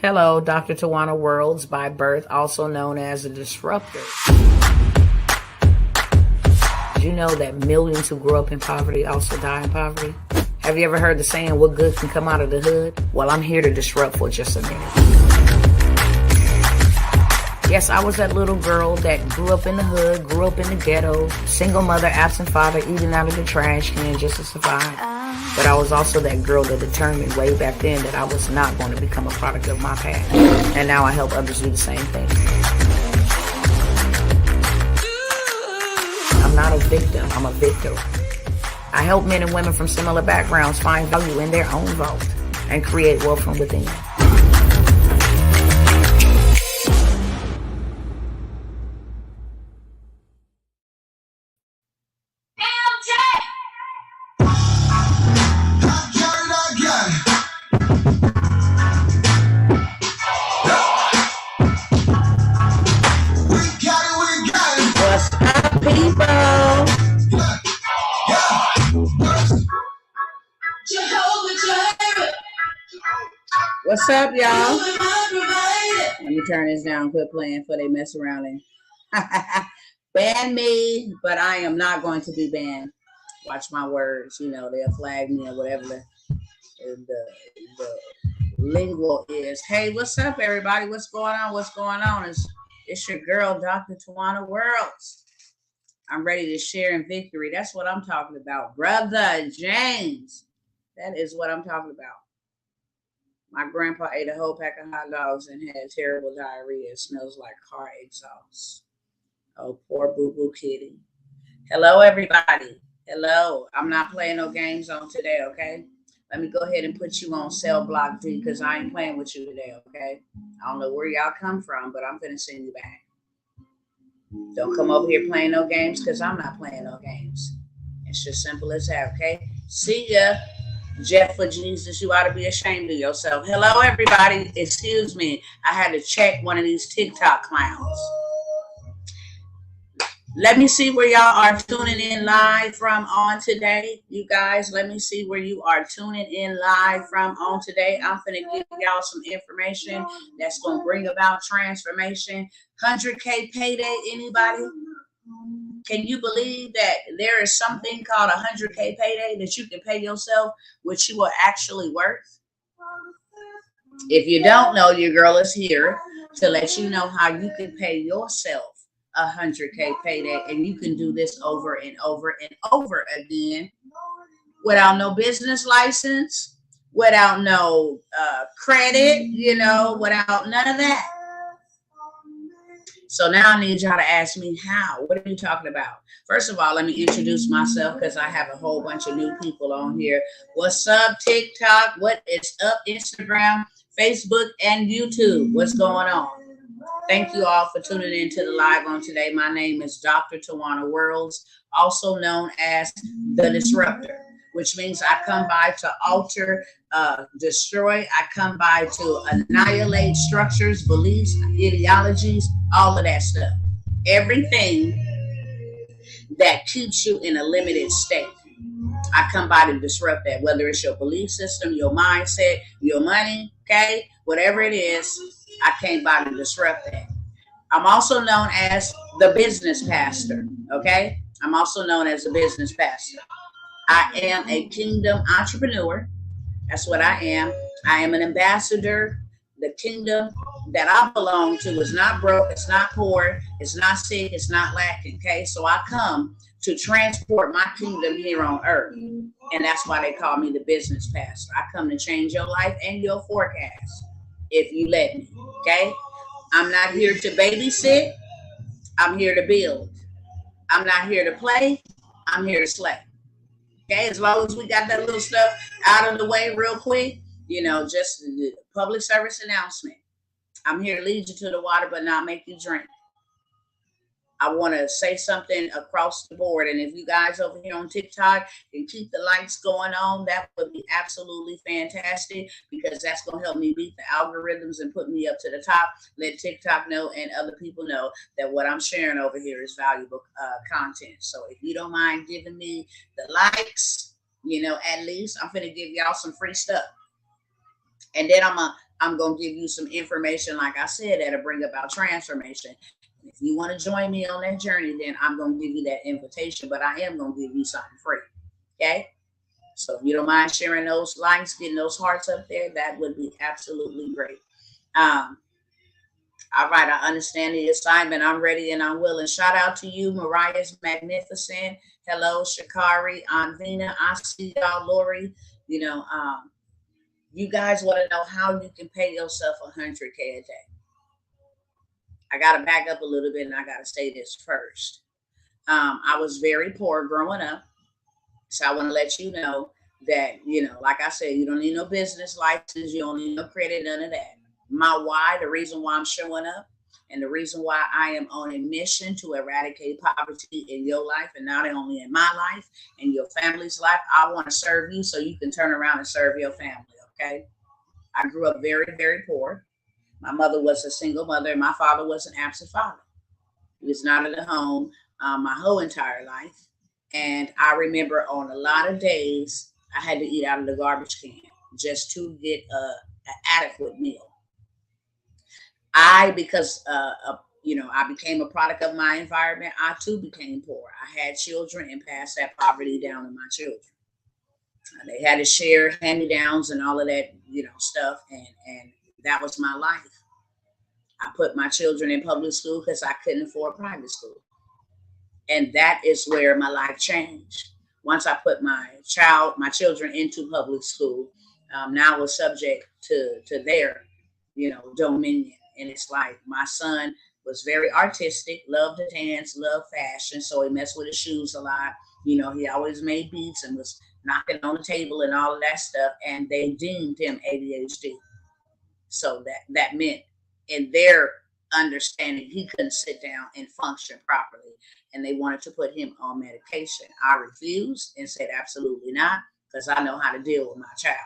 Hello, Dr. Tawana Worlds by birth, also known as a disruptor. Did you know that millions who grew up in poverty also die in poverty? Have you ever heard the saying, what good can come out of the hood? Well, I'm here to disrupt for just a minute. Yes, I was that little girl that grew up in the hood, grew up in the ghetto, single mother, absent father, eating out of the trash can just to survive. But I was also that girl that determined way back then that I was not going to become a product of my past. And now I help others do the same thing. I'm not a victim, I'm a victor. I help men and women from similar backgrounds find value in their own vault and create wealth from within. What's up, y'all? Let me turn this down. Quit playing before they mess around and ban me, but I am not going to be banned. Watch my words. You know, they'll flag me or whatever the lingo is. Hey, what's up, everybody? What's going on? What's going on? It's your girl, Dr. Tawana Worlds. I'm ready to share in victory. That's what I'm talking about. Brother James. That is what I'm talking about. My grandpa ate a whole pack of hot dogs and had terrible diarrhea. It smells like car exhaust. Oh, poor boo-boo kitty. Hello, everybody. Hello. I'm not playing no games on today, okay? Let me go ahead and put you on cell block D because I ain't playing with you today, okay? I don't know where y'all come from, but I'm going to send you back. Don't come over here playing no games because I'm not playing no games. It's just simple as that, okay? See ya. Jeff for Jesus, you ought to be ashamed of yourself. Hello, everybody. Excuse me. I had to check one of these TikTok clowns. Let me see where y'all are tuning in live from on today. You guys, let me see where you are tuning in live from on today. I'm going to give y'all some information that's going to bring about transformation. 100K payday, anybody? Can you believe that there is something called 100K payday that you can pay yourself, which you are actually worth? If you don't know, your girl is here to let you know how you can pay yourself 100K payday, and you can do this over and over and over again without no business license, without no credit, without none of that. So now I need y'all to ask me how. What are you talking about? First of all, let me introduce myself because I have a whole bunch of new people on here. What's up, TikTok? What is up, Instagram, Facebook, and YouTube? What's going on? Thank you all for tuning in to the live on today. My name is Dr. Tawana Worlds, also known as the Disruptor, which means I come by to alter, destroy. I come by to annihilate structures, beliefs, ideologies, all of that stuff. Everything that keeps you in a limited state. I come by to disrupt that, whether it's your belief system, your mindset, your money, okay? Whatever it is, I came by to disrupt that. I'm also known as the business pastor, okay? I'm also known as a business pastor. I am a kingdom entrepreneur. That's what I am. I am an ambassador. The kingdom that I belong to is not broke. It's not poor. It's not sick. It's not lacking. Okay. So I come to transport my kingdom here on earth. And that's why they call me the business pastor. I come to change your life and your forecast if you let me. Okay. I'm not here to babysit. I'm here to build. I'm not here to play. I'm here to slay. Okay, as long as we got that little stuff out of the way real quick, just the public service announcement. I'm here to lead you to the water, but not make you drink. I want to say something across the board. And if you guys over here on TikTok can keep the lights going on, that would be absolutely fantastic because that's going to help me beat the algorithms and put me up to the top. Let TikTok know and other people know that what I'm sharing over here is valuable content. So if you don't mind giving me the likes, at least I'm going to give y'all some free stuff. And then I'm gonna give you some information, like I said, that'll bring about transformation. If you want to join me on that journey, then I'm gonna give you that invitation. But I am gonna give you something free. Okay. So if you don't mind sharing those likes, getting those hearts up there, that would be absolutely great. Um, all right, I understand the assignment. I'm ready and I'm willing. Shout out to you, Mariah's Magnificent. Hello, Shakari, Anvina. I see y'all, Lori. You know, you guys want to know how you can pay yourself 100K a day. I got to back up a little bit and I got to say this first. I was very poor growing up. So I want to let you know that, like I said, you don't need no business license. You don't need no credit, none of that. My why, the reason why I'm showing up, and the reason why I am on a mission to eradicate poverty in your life, and not only in my life and your family's life. I want to serve you so you can turn around and serve your family, okay? I grew up very, very poor. My mother was a single mother. My father was an absent father. He was not in the home my whole entire life. And I remember on a lot of days, I had to eat out of the garbage can just to get an adequate meal. Because I became a product of my environment, I too became poor. I had children and passed that poverty down to my children. They had to share hand-me-downs and all of that, stuff. And that was my life. I put my children in public school because I couldn't afford private school. And that is where my life changed. Once I put my children into public school, now I was subject to their, dominion. And it's like my son was very artistic, loved to dance, loved fashion. So he messed with his shoes a lot. He always made beats and was knocking on the table and all of that stuff. And they deemed him ADHD. So that meant in their understanding, he couldn't sit down and function properly. And they wanted to put him on medication. I refused and said, absolutely not, because I know how to deal with my child.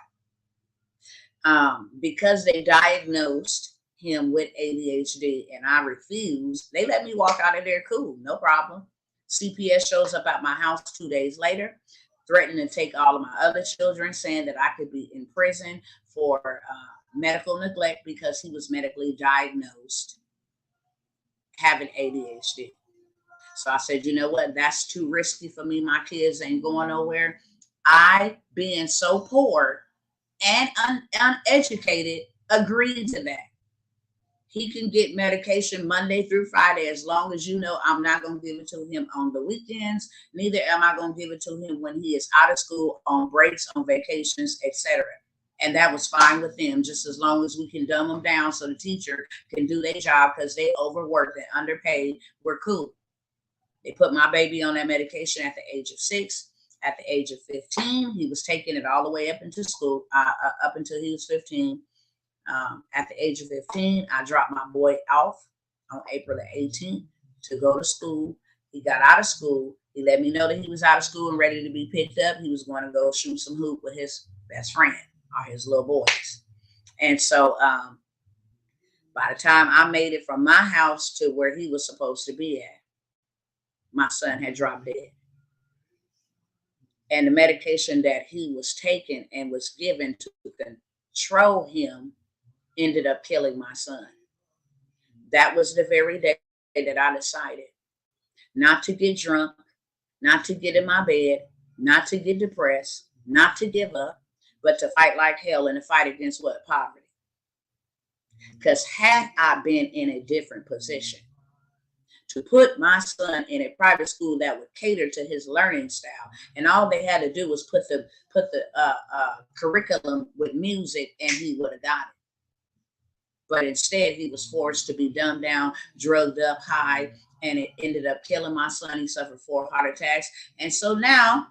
Because they diagnosed him with ADHD and I refused, they let me walk out of there cool, no problem. CPS shows up at my house 2 days later, threatening to take all of my other children, saying that I could be in prison for medical neglect because he was medically diagnosed having ADHD. So I said, you know what? That's too risky for me. My kids ain't going nowhere. I, being so poor and uneducated, agreed to that. He can get medication Monday through Friday as long as I'm not going to give it to him on the weekends. Neither am I going to give it to him when he is out of school, on breaks, on vacations, etc. And that was fine with them, just as long as we can dumb them down so the teacher can do their job because they overworked and underpaid. We're cool. They put my baby on that medication at the age of 6. At the age of 15, he was taking it all the way up into school, up until he was 15. At the age of 15, I dropped my boy off on April the 18th to go to school. He got out of school. He let me know that he was out of school and ready to be picked up. He was going to go shoot some hoop with his best friend or his little boys. And so by the time I made it from my house to where he was supposed to be at, my son had dropped dead. And the medication that he was taking and was given to control him ended up killing my son. That was the very day that I decided not to get drunk, not to get in my bed, not to get depressed, not to give up, but to fight like hell and to fight against what? Poverty. Because had I been in a different position, to put my son in a private school that would cater to his learning style, and all they had to do was put the curriculum with music, and he would have got it. But instead, he was forced to be dumbed down, drugged up, high, and it ended up killing my son. He suffered 4 heart attacks, and so now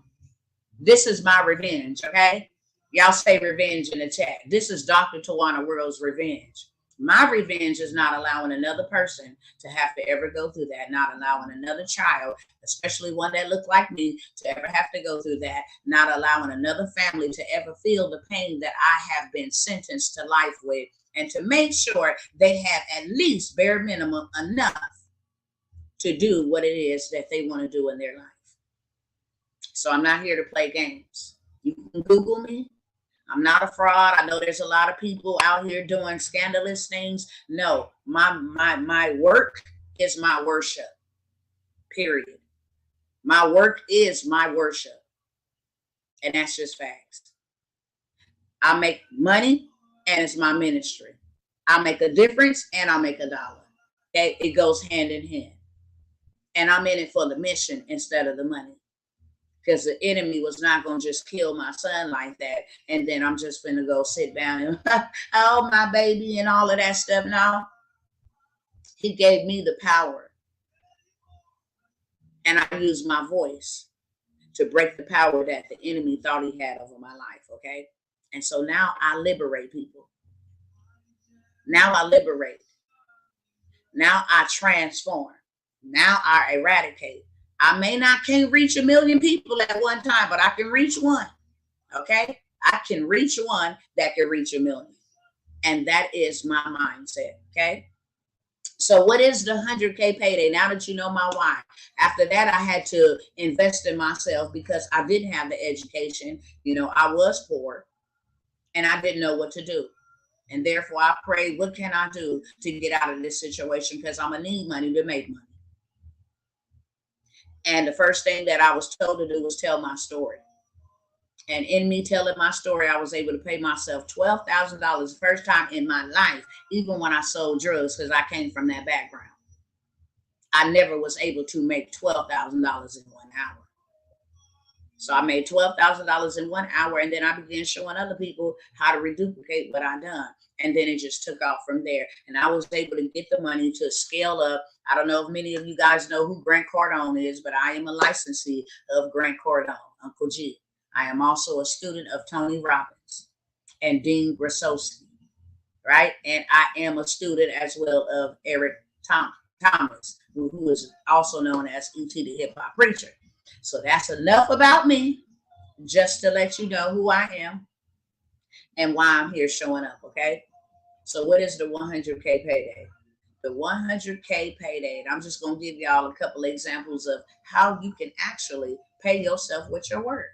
this is my revenge. Okay, y'all say revenge in the chat. This is Dr. Tawana World's revenge. My revenge is not allowing another person to have to ever go through that, not allowing another child, especially one that looked like me, to ever have to go through that, not allowing another family to ever feel the pain that I have been sentenced to life with, and to make sure they have at least bare minimum enough to do what it is that they want to do in their life. So I'm not here to play games. You can Google me. I'm not a fraud. I know there's a lot of people out here doing scandalous things. No, my work is my worship. Period. My work is my worship. And that's just facts. I make money and it's my ministry. I make a difference and I make $1. Okay? It goes hand in hand. And I'm in it for the mission instead of the money. Because the enemy was not going to just kill my son like that. And then I'm just going to go sit down and, oh, my baby and all of that stuff. No. He gave me the power. And I used my voice to break the power that the enemy thought he had over my life. Okay. And so now I liberate people. Now I liberate. Now I transform. Now I eradicate. I can't reach 1 million people at one time, but I can reach one. Okay? I can reach one that can reach 1 million. And that is my mindset. Okay? So what is the 100K payday? Now that you know my why. After that, I had to invest in myself because I didn't have the education. I was poor and I didn't know what to do. And therefore I prayed, what can I do to get out of this situation? Because I'm going to need money to make money. And the first thing that I was told to do was tell my story. And in me telling my story, I was able to pay myself $12,000 the first time in my life, even when I sold drugs, because I came from that background. I never was able to make $12,000 in 1 hour. So I made $12,000 in 1 hour, and then I began showing other people how to reduplicate what I done. And then it just took off from there. And I was able to get the money to scale up. I don't know if many of you guys know who Grant Cardone is, but I am a licensee of Grant Cardone, Uncle G. I am also a student of Tony Robbins and Dean Grasowski, right? And I am a student as well of Eric Thomas, who is also known as E.T. the Hip Hop Preacher. So that's enough about me, just to let you know who I am and why I'm here showing up, okay? So what is the 100K payday? The 100K payday, and I'm just going to give y'all a couple of examples of how you can actually pay yourself what you're worth.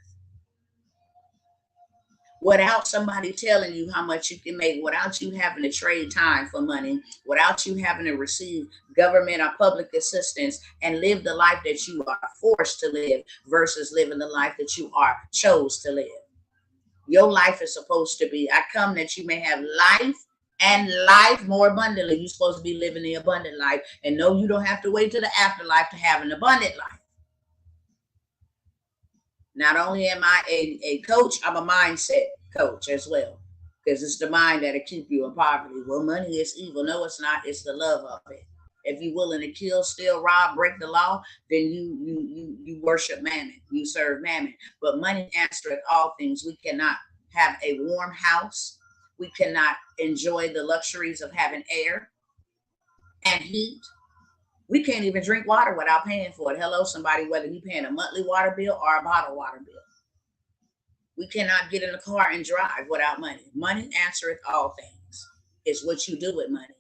Without somebody telling you how much you can make, without you having to trade time for money, without you having to receive government or public assistance and live the life that you are forced to live versus living the life that you are chose to live. Your life is supposed to be, I come that you may have life and life more abundantly. You're supposed to be living the abundant life. And no, you don't have to wait till the afterlife to have an abundant life. Not only am I a coach, I'm a mindset coach as well. Because it's the mind that'll keep you in poverty. Well, money is evil. No, it's not. It's the love of it. If you're willing to kill, steal, rob, break the law, then you worship mammon. You serve mammon. But money answereth all things. We cannot have a warm house. We cannot enjoy the luxuries of having air and heat. We can't even drink water without paying for it. Hello, somebody, whether you're paying a monthly water bill or a bottled water bill. We cannot get in the car and drive without money. Money answereth all things. It's what you do with money.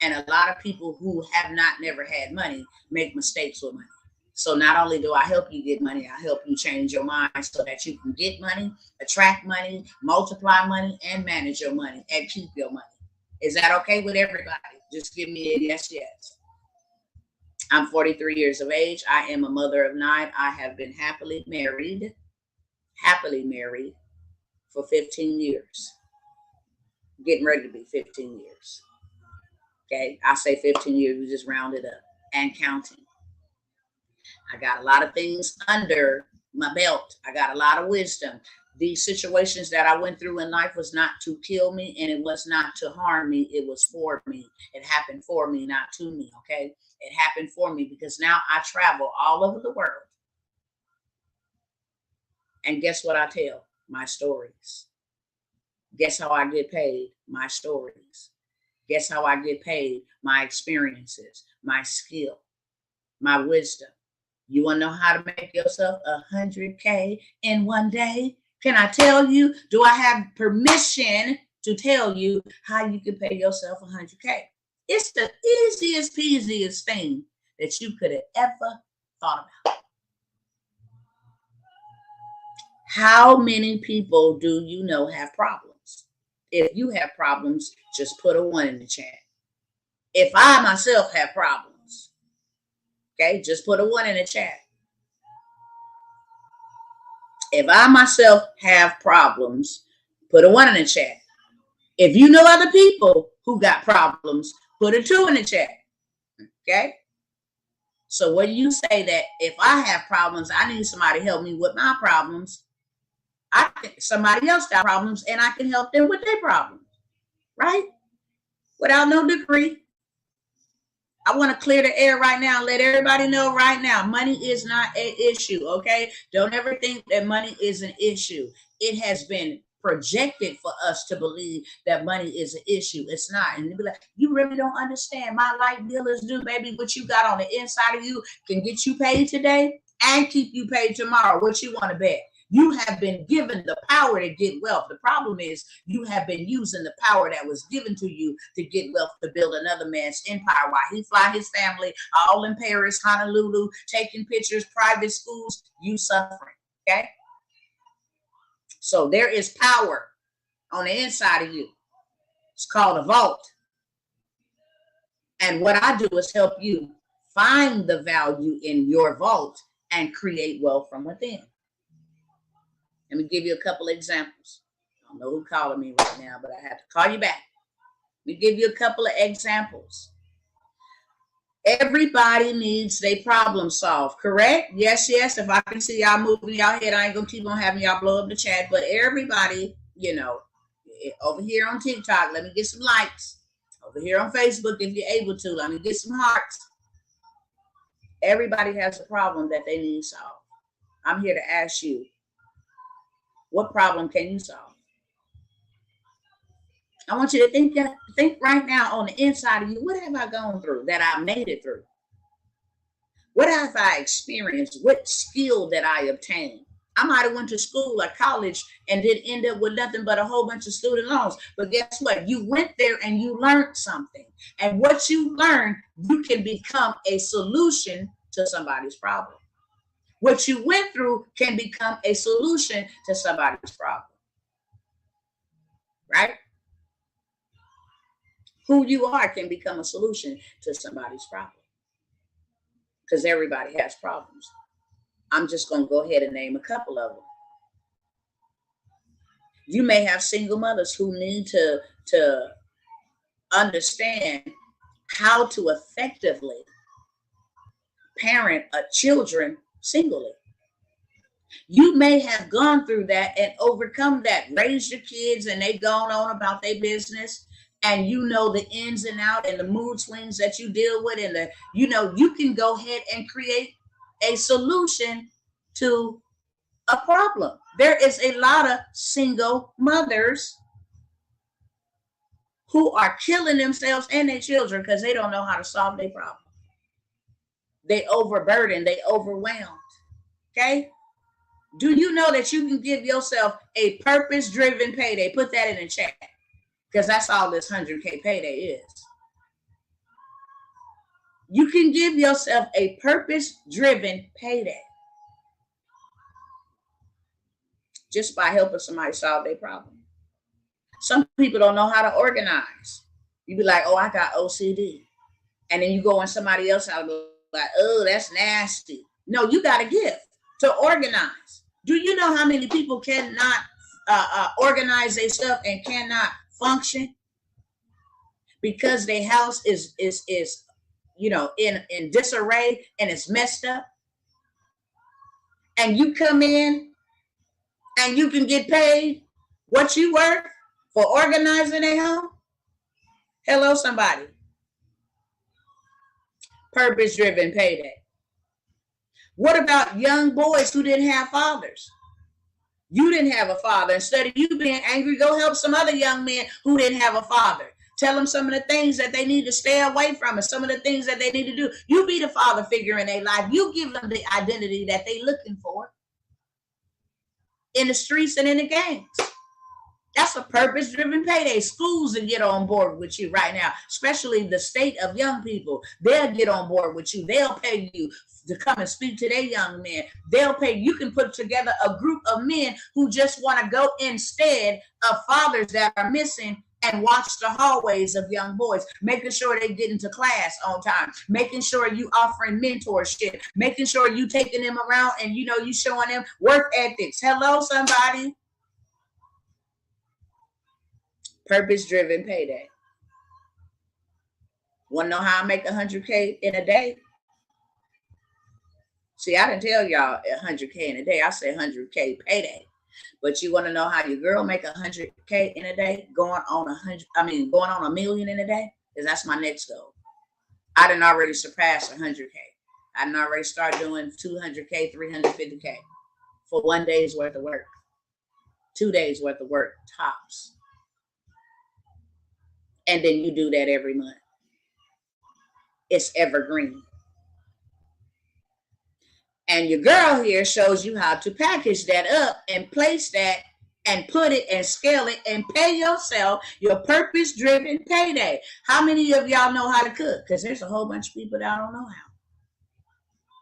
And a lot of people who have never had money make mistakes with money. So not only do I help you get money, I help you change your mind so that you can get money, attract money, multiply money, and manage your money and keep your money. Is that okay with everybody? Just give me a yes, yes. I'm 43 years of age. I am a mother of 9. I have been happily married for 15 years. Getting ready to be 15 years. Okay, I say 15 years, we just round it up and counting. I got a lot of things under my belt. I got a lot of wisdom. These situations that I went through in life was not to kill me, and it was not to harm me. It was for me. It happened for me, not to me, okay? It happened for me because now I travel all over the world. And guess what I tell? My stories. Guess how I get paid? My stories. Guess how I get paid? My experiences, my skill, my wisdom. You want to know how to make yourself 100K in one day? Can I tell you? Do I have permission to tell you how you can pay yourself 100K? It's the easiest peasiest thing that you could have ever thought about. How many people do you know have problems? If you have problems, just put a 1 in the chat. If I myself have problems, okay, just put a 1 in the chat. If I myself have problems, put a 1 in the chat. If you know other people who got problems, put a 2 in the chat. Okay? So when you say that if I have problems, I need somebody to help me with my problems, somebody else got problems and I can help them with their problems, right? Without no degree. I want to clear the air right now. Let everybody know right now, money is not an issue, okay? Don't ever think that money is an issue. It has been projected for us to believe that money is an issue. It's not. And they'll be like, you really don't understand. My light bill is due, baby. What you got on the inside of you can get you paid today and keep you paid tomorrow. What you want to bet? You have been given the power to get wealth. The problem is you have been using the power that was given to you to get wealth to build another man's empire while he fly his family all in Paris, Honolulu, taking pictures, private schools, you suffering, okay? So there is power on the inside of you. It's called a vault. And what I do is help you find the value in your vault and create wealth from within. Let me give you a couple of examples. I don't know who's calling me right now, but I have to call you back. Let me give you a couple of examples. Everybody needs their problem solved, correct? Yes, yes. If I can see y'all moving y'all head, I ain't going to keep on having y'all blow up the chat. But everybody, you know, over here on TikTok, let me get some likes. Over here on Facebook, if you're able to, let me get some hearts. Everybody has a problem that they need solved. I'm here to ask you, what problem can you solve? I want you to think right now on the inside of you, what have I gone through that I made it through? What have I experienced? What skill that I obtained? I might have went to school or college and did end up with nothing but a whole bunch of student loans. But guess what? You went there and you learned something. And what you learned, you can become a solution to somebody's problem. What you went through can become a solution to somebody's problem. Right? Who you are can become a solution to somebody's problem. Because everybody has problems. I'm just going to go ahead and name a couple of them. You may have single mothers who need to understand how to effectively parent children singly. You may have gone through that and overcome that, raised your kids and they gone on about their business, and you know the ins and outs and the mood swings that you deal with, and you can go ahead and create a solution to a problem. There is a lot of single mothers who are killing themselves and their children because they don't know how to solve their problem. They overburdened, they overwhelmed. Okay? Do you know that you can give yourself a purpose-driven payday? Put that in the chat, because that's all this 100K payday is. You can give yourself a purpose-driven payday just by helping somebody solve their problem. Some people don't know how to organize. You be like, oh, I got OCD. And then you go on somebody else out, like, oh, that's nasty. No, you got a gift to organize. Do you know how many people cannot organize their stuff and cannot function because their house is in disarray and it's messed up? And you come in and you can get paid what you worth for organizing a home? Hello, somebody. Purpose-driven payday. What about young boys who didn't have fathers? You didn't have a father. Instead of you being angry, go help some other young men who didn't have a father. Tell them some of the things that they need to stay away from and some of the things that they need to do. You be the father figure in their life. You give them the identity that they're looking for in the streets and in the gangs. That's a purpose-driven payday. Schools will get on board with you right now, especially the state of young people. They'll get on board with you. They'll pay you to come and speak to their young men. They'll pay. You can put together a group of men who just want to go instead of fathers that are missing and watch the hallways of young boys, making sure they get into class on time, making sure you offering mentorship, making sure you taking them around and, you know, you showing them work ethics. Hello, somebody. Purpose-driven payday. Want to know how I make 100K in a day? See, I didn't tell y'all 100K in a day. I say 100K payday. But you want to know how your girl make 100K in a day, going on a million in a day? Because that's my next goal. I done already surpassed 100K. I done already started doing 200K, 350K for 1 day's worth of work, 2 days worth of work, tops. And then you do that every month. It's evergreen. And your girl here shows you how to package that up and place that and put it and scale it and pay yourself your purpose-driven payday. How many of y'all know how to cook? Because there's a whole bunch of people that don't know how.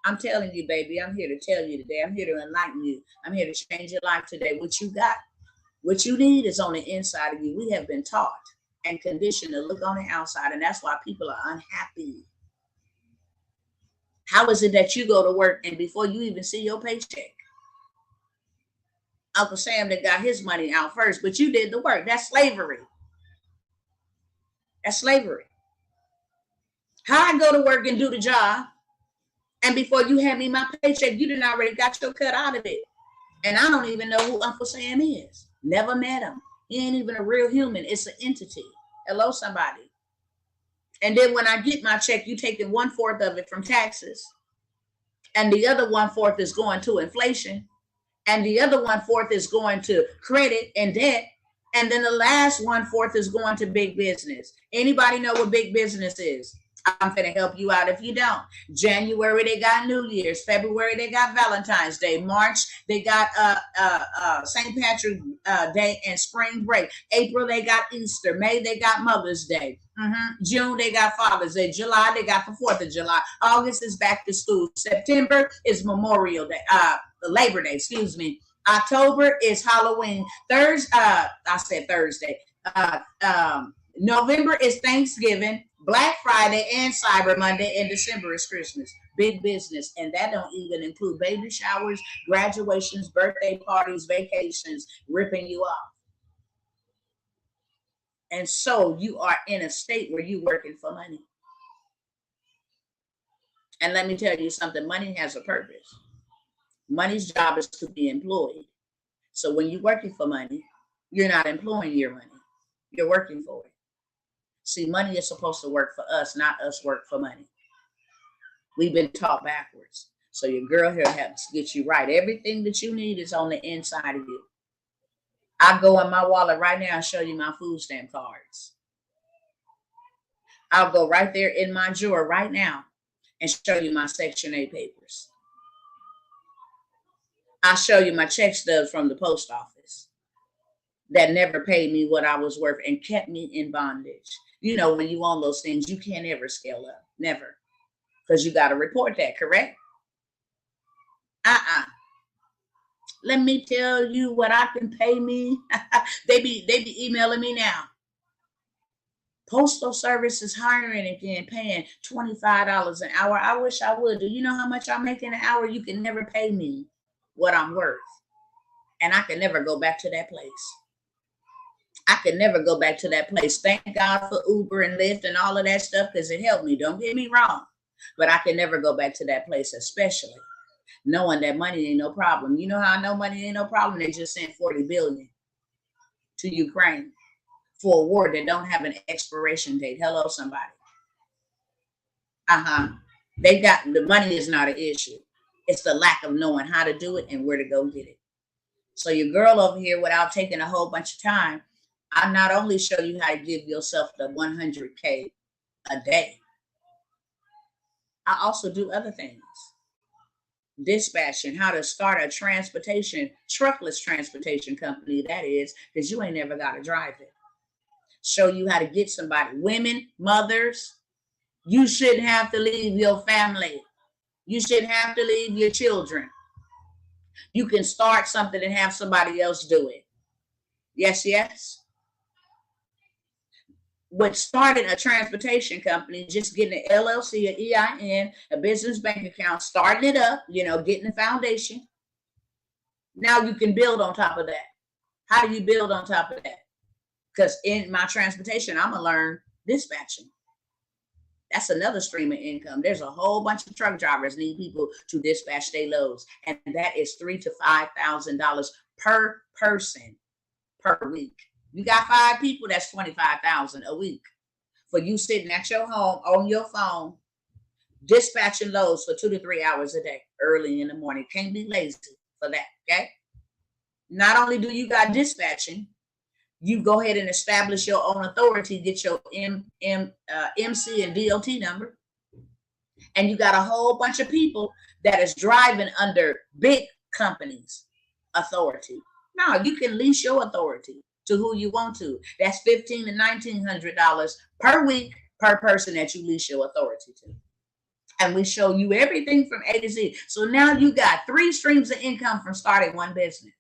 I'm telling you, baby, I'm here to tell you today. I'm here to enlighten you. I'm here to change your life today. What you got, what you need is on the inside of you. We have been taught and conditioned to look on the outside, and that's why people are unhappy. How is it that you go to work and before you even see your paycheck, Uncle Sam that got his money out first, but you did the work? That's slavery. That's slavery. How I go to work and do the job, and before you hand me my paycheck, you done already got your cut out of it. And I don't even know who Uncle Sam is. Never met him. He ain't even a real human. It's an entity. Hello, somebody. And then when I get my check, you taking 1/4 of it from taxes. And the other 1/4 is going to inflation. And the other 1/4 is going to credit and debt. And then the last 1/4 is going to big business. Anybody know what big business is? I'm going to help you out if you don't. January, they got New Year's. February, they got Valentine's Day. March, they got St. Patrick's Day and spring break. April, they got Easter. May, they got Mother's Day. June, they got Father's Day. July, they got the 4th of July. August is back to school. September is Memorial Day. Labor Day, excuse me. October is Halloween. Thursday. November is Thanksgiving, Black Friday, and Cyber Monday, and December is Christmas. Big business. And that don't even include baby showers, graduations, birthday parties, vacations, ripping you off. And so you are in a state where you're working for money. And let me tell you something, money has a purpose. Money's job is to be employed. So when you're working for money, you're not employing your money. You're working for it. See, money is supposed to work for us, not us work for money. We've been taught backwards. So your girl here helps get you right. Everything that you need is on the inside of you. I'll go in my wallet right now and show you my food stamp cards. I'll go right there in my drawer right now and show you my Section 8 papers. I'll show you my check stubs from the post office that never paid me what I was worth and kept me in bondage. You know, when you own those things, you can't ever scale up. Never. Because you got to report that, correct? Let me tell you what I can pay me. They be emailing me now. Postal Service is hiring again, paying $25 an hour. I wish I would. Do you know how much I make in an hour? You can never pay me what I'm worth. And I can never go back to that place. I can never go back to that place. Thank God for Uber and Lyft and all of that stuff because it helped me. Don't get me wrong. But I can never go back to that place, especially knowing that money ain't no problem. You know how I know money ain't no problem? They just sent $40 billion to Ukraine for a war that don't have an expiration date. Hello, somebody. They got the money is not an issue. It's the lack of knowing how to do it and where to go get it. So your girl over here, without taking a whole bunch of time, I not only show you how to give yourself the 100K a day, I also do other things. Dispatching, how to start a truckless transportation company, that is, because you ain't never got to drive it. Show you how to get somebody. Women, mothers, you shouldn't have to leave your family. You shouldn't have to leave your children. You can start something and have somebody else do it. Yes, yes. What started a transportation company, just getting an LLC, an EIN, a business bank account, starting it up, getting the foundation. Now you can build on top of that. How do you build on top of that? Because in my transportation, I'm going to learn dispatching. That's another stream of income. There's a whole bunch of truck drivers need people to dispatch their loads. And that is $3,000 to $5,000 per person per week. You got 5 people, that's $25,000 a week for you sitting at your home on your phone, dispatching loads for 2 to 3 hours a day, early in the morning. Can't be lazy for that, okay? Not only do you got dispatching, you go ahead and establish your own authority, get your MC and DOT number, and you got a whole bunch of people that is driving under big companies' authority. Now, you can lease your authority to who you want to. That's $1,500 to $1,900 per week per person that you lease your authority to. And we show you everything from A to Z. So now you got 3 streams of income from starting one business.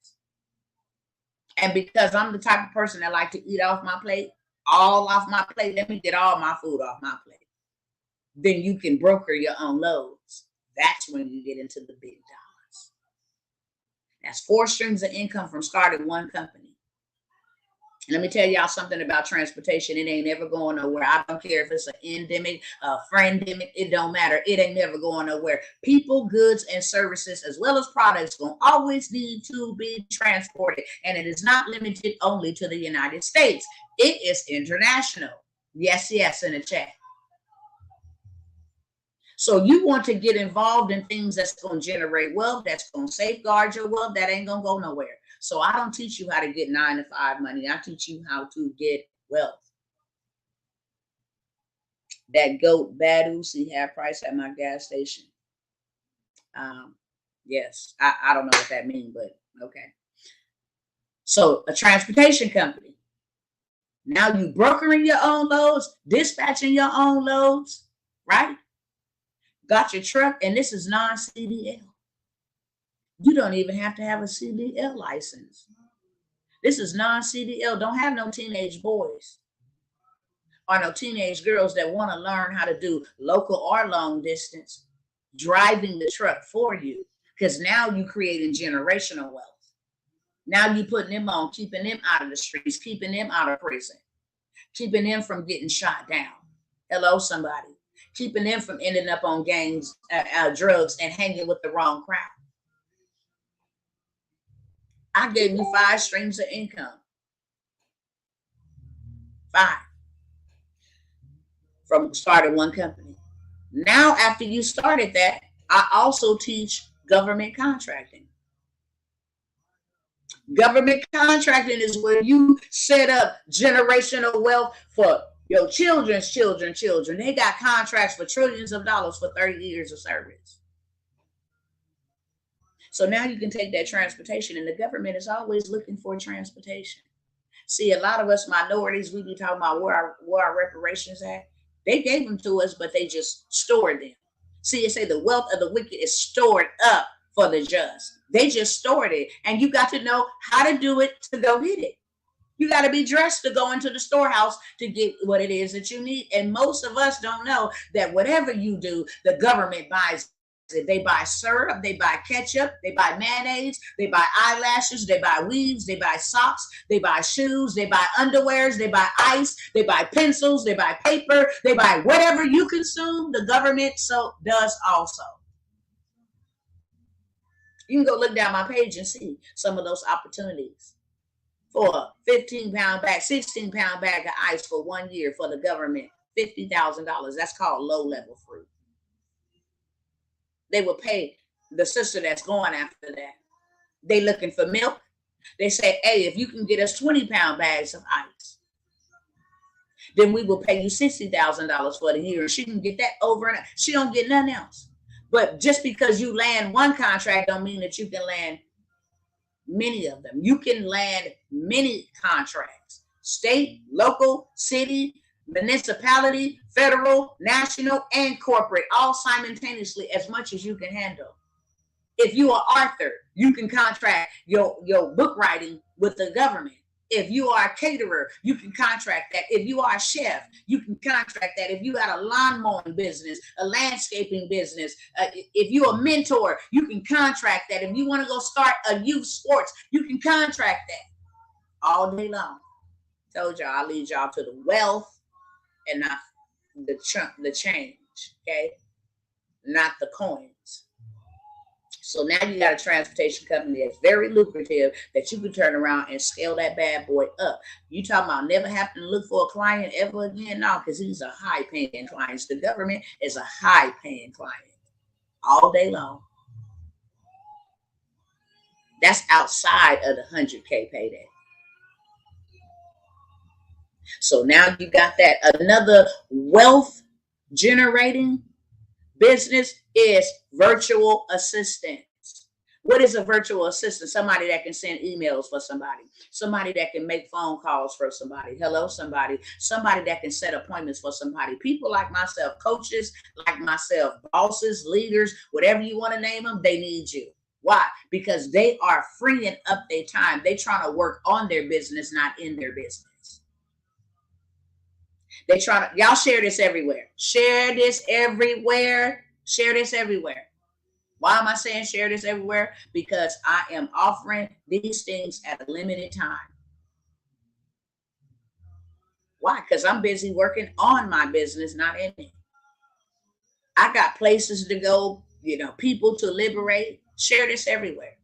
And because I'm the type of person that like to eat off my plate, all off my plate, let me get all my food off my plate. Then you can broker your own loads. That's when you get into the big dollars. That's 4 streams of income from starting one company. Let me tell y'all something about transportation. It ain't never going nowhere. I don't care if it's an endemic, a friendemic, it don't matter. It ain't never going nowhere. People, goods, and services, as well as products, going to always need to be transported. And it is not limited only to the United States. It is international. Yes, yes, in the chat. So you want to get involved in things that's going to generate wealth, that's going to safeguard your wealth, that ain't going to go nowhere. So I don't teach you how to get 9 to 5 money. I teach you how to get wealth. That goat Badu, see half price at my gas station. Yes, I don't know what that means, but okay. So a transportation company. Now you brokering your own loads, dispatching your own loads, right? Got your truck, and this is non-CDL. You don't even have to have a CDL license. This is non-CDL. Don't have no teenage boys or no teenage girls that want to learn how to do local or long distance driving the truck for you, because now you're creating generational wealth. Now you're putting them on, keeping them out of the streets, keeping them out of prison, keeping them from getting shot down. Hello, somebody. Keeping them from ending up on gangs, drugs, and hanging with the wrong crowd. I gave you 5 streams of income. 5. From starting one company. Now, after you started that, I also teach government contracting. Government contracting is where you set up generational wealth for your children's children. They got contracts for trillions of dollars for 30 years of service. So now you can take that transportation, and the government is always looking for transportation. See, a lot of us minorities, we be talking about where our reparations at. They gave them to us, but they just stored them. See, it say the wealth of the wicked is stored up for the just. They just stored it, and you got to know how to do it to go get it. You got to be dressed to go into the storehouse to get what it is that you need. And most of us don't know that whatever you do, the government buys it. They buy syrup, they buy ketchup, they buy mayonnaise, they buy eyelashes, they buy weaves, they buy socks, they buy shoes, they buy underwears, they buy ice, they buy pencils, they buy paper, they buy whatever you consume, the government so does also. You can go look down my page and see some of those opportunities. For a 15-pound bag, 16-pound bag of ice for 1 year for the government, $50,000. That's called low-level fruit. They will pay the sister that's going after that. They looking for milk. They say, hey, if you can get us 20-pound bags of ice, then we will pay you $60,000 for the year. She can get that over and she don't get nothing else. But just because you land one contract don't mean that you can land many of them. You can land many contracts, state, local, city, municipality, federal, national, and corporate, all simultaneously, as much as you can handle. If you are author, you can contract your book writing with the government. If you are a caterer, you can contract that. If you are a chef, you can contract that. If you got a lawn mowing business, a landscaping business, if you're a mentor, you can contract that. If you want to go start a youth sports, you can contract that all day long. Told y'all I'll lead y'all to the wealth and not the change, okay? Not the coins. So now you got a transportation company that's very lucrative that you can turn around and scale that bad boy up. You talking about never having to look for a client ever again? No, because he's a high-paying client. The government is a high-paying client all day long. That's outside of the 100K payday. So now you got that. Another wealth generating business is virtual assistants. What is a virtual assistant? Somebody that can send emails for somebody. Somebody that can make phone calls for somebody. Hello, somebody. Somebody that can set appointments for somebody. People like myself, coaches like myself, bosses, leaders, whatever you want to name them, they need you. Why? Because they are freeing up their time. They trying to work on their business, not in their business. They try to, y'all share this everywhere. Share this everywhere. Share this everywhere. Why am I saying share this everywhere? Because I am offering these things at a limited time. Why? Because I'm busy working on my business, not in it. I got places to go, people to liberate. Share this everywhere.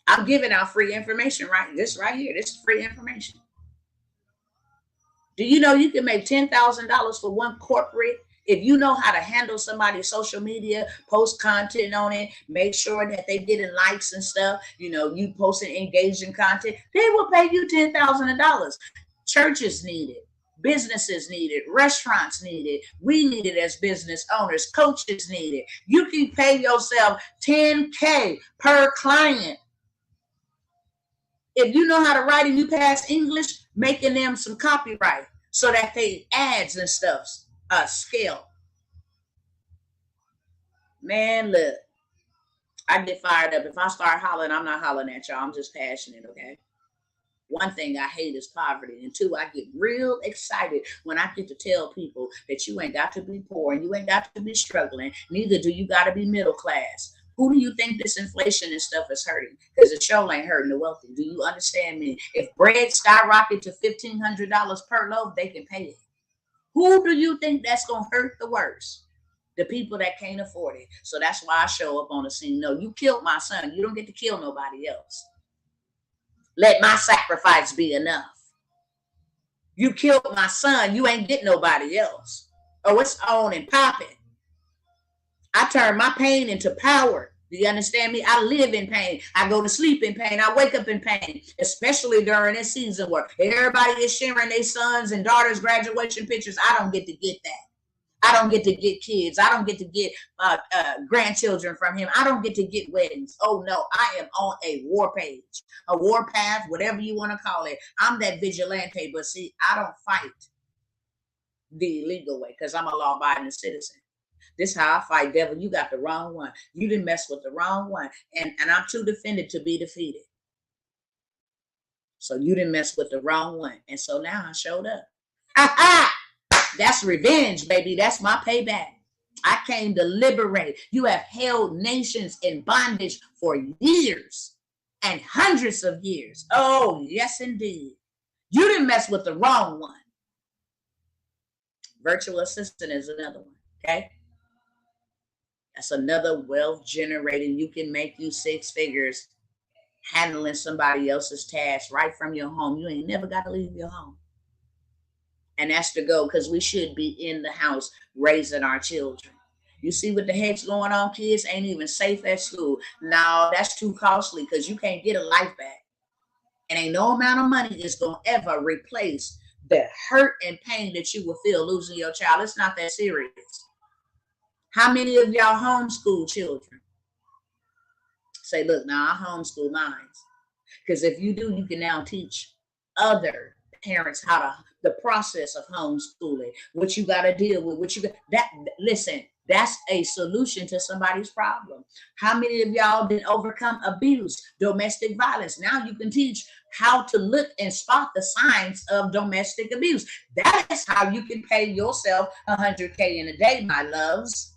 I'm giving out free information, right? This right here, this is free information. Do you know you can make $10,000 for one corporate? If you know how to handle somebody's social media, post content on it, make sure that they getting likes and stuff, you posting engaging content, they will pay you $10,000. Churches need it. Businesses need it. Restaurants need it. We need it as business owners. Coaches need it. You can pay yourself $10K per client. If you know how to write and you pass English, making them some copyright so that they ads and stuff scale. Man, look, I get fired up. If I start hollering, I'm not hollering at y'all. I'm just passionate, okay? One thing I hate is poverty. And two, I get real excited when I get to tell people that you ain't got to be poor and you ain't got to be struggling. Neither do you got to be middle class. Who do you think this inflation and stuff is hurting? Because the show ain't hurting the wealthy. Do you understand me? If bread skyrocketed to $1,500 per loaf, they can pay it. Who do you think that's going to hurt the worst? The people that can't afford it. So that's why I show up on the scene. No, you killed my son. You don't get to kill nobody else. Let my sacrifice be enough. You killed my son. You ain't get nobody else. Oh, it's on and popping. I turn my pain into power. Do you understand me? I live in pain. I go to sleep in pain. I wake up in pain, especially during this season where everybody is sharing their sons and daughters' graduation pictures. I don't get to get that. I don't get to get kids. I don't get to get grandchildren from him. I don't get to get weddings. Oh, no, I am on a war page, a war path, whatever you want to call it. I'm that vigilante, but see, I don't fight the illegal way because I'm a law-abiding citizen. This is how I fight, devil. You got the wrong one. You didn't mess with the wrong one. And I'm too defended to be defeated. So you didn't mess with the wrong one. And so now I showed up. That's revenge, baby. That's my payback. I came to liberate. You have held nations in bondage for years and hundreds of years. Oh, yes, indeed. You didn't mess with the wrong one. Virtual assistant is another one, okay? That's another wealth generating. You can make you 6 figures handling somebody else's tasks right from your home. You ain't never got to leave your home. And that's the goal, because we should be in the house raising our children. You see what the heck's going on? Kids ain't even safe at school. No, that's too costly because you can't get a life back. And ain't no amount of money is going to ever replace the hurt and pain that you will feel losing your child. It's not that serious. How many of y'all homeschool children? Say, look, now I homeschool mine. Because if you do, you can now teach other parents how to, the process of homeschooling, what you got to deal with, what you got, that, listen, that's a solution to somebody's problem. How many of y'all did overcome abuse, domestic violence? Now you can teach how to look and spot the signs of domestic abuse. That is how you can pay yourself $100K in a day, my loves.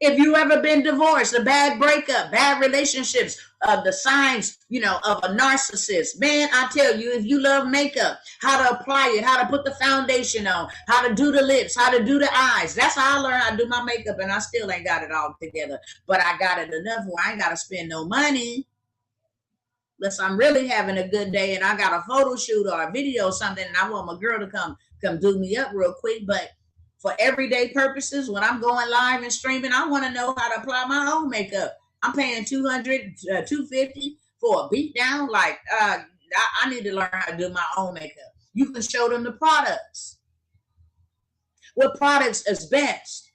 If you ever been divorced, a bad breakup, bad relationships, the signs, of a narcissist, man, I tell you, if you love makeup, how to apply it, how to put the foundation on, how to do the lips, how to do the eyes. That's how I learned how to do my makeup, and I still ain't got it all together. But I got it enough where I ain't got to spend no money. Unless I'm really having a good day and I got a photo shoot or a video or something, and I want my girl to come do me up real quick. But for everyday purposes, when I'm going live and streaming, I want to know how to apply my own makeup. I'm paying $200, $250 for a beat down. Like, I need to learn how to do my own makeup. You can show them the products. What products is best?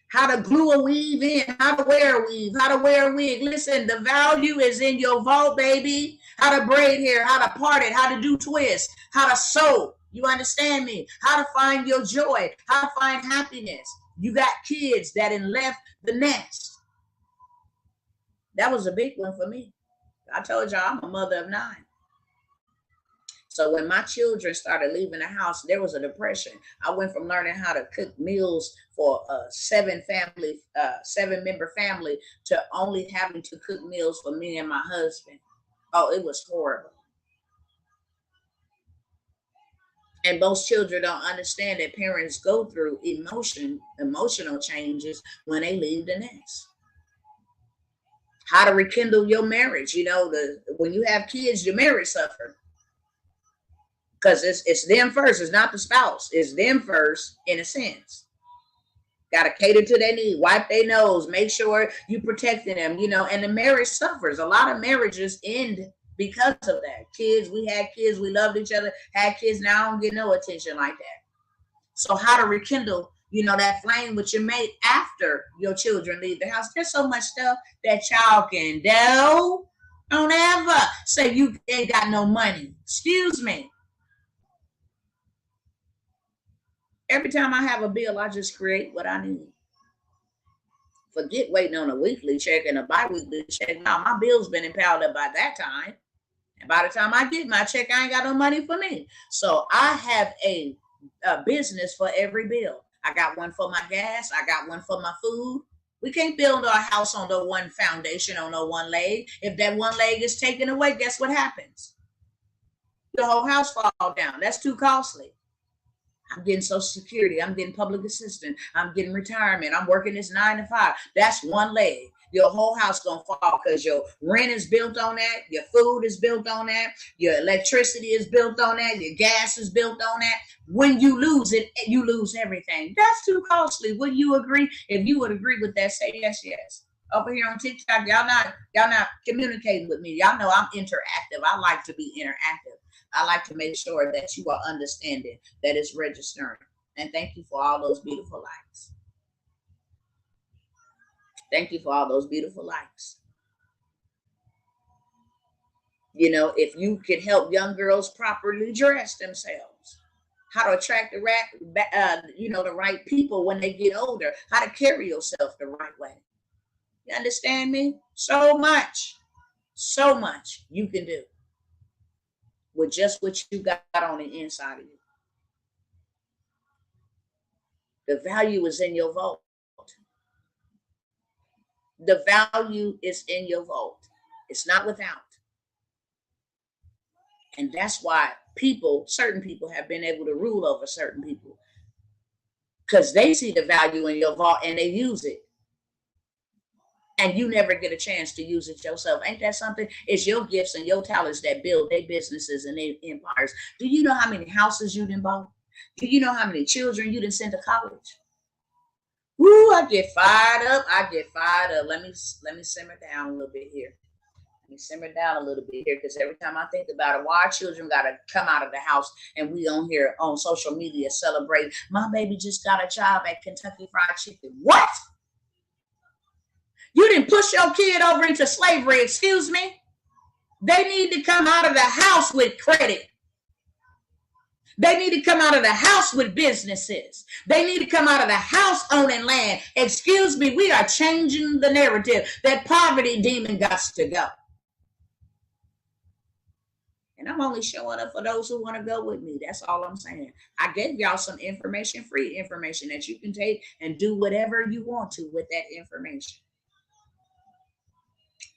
How to glue a weave in, how to wear a weave, how to wear a wig. Listen, the value is in your vault, baby. How to braid hair, how to part it, how to do twists, how to sew. You understand me? How to find your joy, how to find happiness. You got kids that had left the nest. That was a big one for me. I told y'all I'm a mother of 9. So when my children started leaving the house, there was a depression. I went from learning how to cook meals for a 7-member family to only having to cook meals for me and my husband. Oh, it was horrible. And most children don't understand that parents go through emotional changes when they leave the nest. How to rekindle your marriage. When you have kids, your marriage suffers. Because it's them first. It's not the spouse. It's them first, in a sense. Got to cater to their need. Wipe their nose. Make sure you protecting them, and the marriage suffers. A lot of marriages end because of that. We had kids. We loved each other. Had kids. Now I don't get no attention like that. So how to rekindle, that flame with your mate after your children leave the house. There's so much stuff that y'all can do. Don't ever say you ain't got no money. Excuse me. Every time I have a bill, I just create what I need. Forget waiting on a weekly check and a bi-weekly check. Now, my bill's been piled up by that time. And by the time I get my check, I ain't got no money for me. So I have a business for every bill. I got one for my gas. I got one for my food. We can't build our house on the one foundation, on the one leg. If that one leg is taken away, guess what happens? The whole house falls down. That's too costly. I'm getting Social Security. I'm getting public assistance. I'm getting retirement. I'm working this 9 to 5. That's one leg. Your whole house gonna fall because your rent is built on that. Your food is built on that. Your electricity is built on that. Your gas is built on that. When you lose it, you lose everything. That's too costly. Would you agree? If you would agree with that, say yes, yes. Over here on TikTok, y'all not communicating with me. Y'all know I'm interactive. I like to be interactive. I like to make sure that you are understanding that it's registering. And thank you for all those beautiful likes. Thank you for all those beautiful likes. If you could help young girls properly dress themselves, how to attract the right people when they get older, how to carry yourself the right way. You understand me? So much you can do with just what you got on the inside of you. The value is in your vault. The value is in your vault. It's not without. And that's why certain people have been able to rule over certain people. Because they see the value in your vault and they use it. And you never get a chance to use it yourself. Ain't that something? It's your gifts and your talents that build their businesses and their empires. Do you know how many houses you done bought? Do you know how many children you done sent to college? Woo, I get fired up. Let me simmer down a little bit here. me simmer down a little bit here, because every time I think about it, why our children got to come out of the house and we on here on social media celebrate, my baby just got a job at Kentucky Fried Chicken. What? You didn't push your kid over into slavery, excuse me? They need to come out of the house with credit. They need to come out of the house with businesses. They need to come out of the house owning land. Excuse me, we are changing the narrative. That poverty demon got to go. And I'm only showing up for those who want to go with me. That's all I'm saying. I gave y'all some information, free information that you can take and do whatever you want to with that information.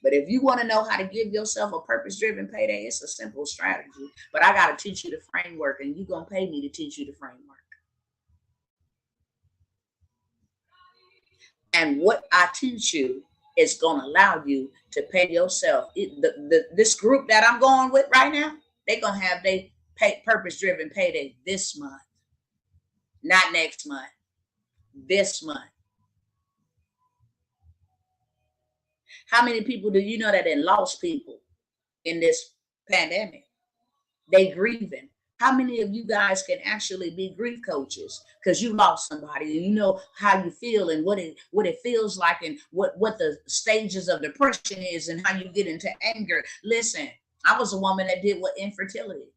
But if you want to know how to give yourself a purpose-driven payday, it's a simple strategy. But I got to teach you the framework, and you're going to pay me to teach you the framework. And what I teach you is going to allow you to pay yourself. This group that I'm going with right now, they're going to have their purpose-driven payday this month. Not next month. This month. How many people do you know that lost people in this pandemic? They grieving. How many of you guys can actually be grief coaches because you lost somebody and you know how you feel and what it feels like and what the stages of depression is and how you get into anger? Listen, I was a woman that did with infertility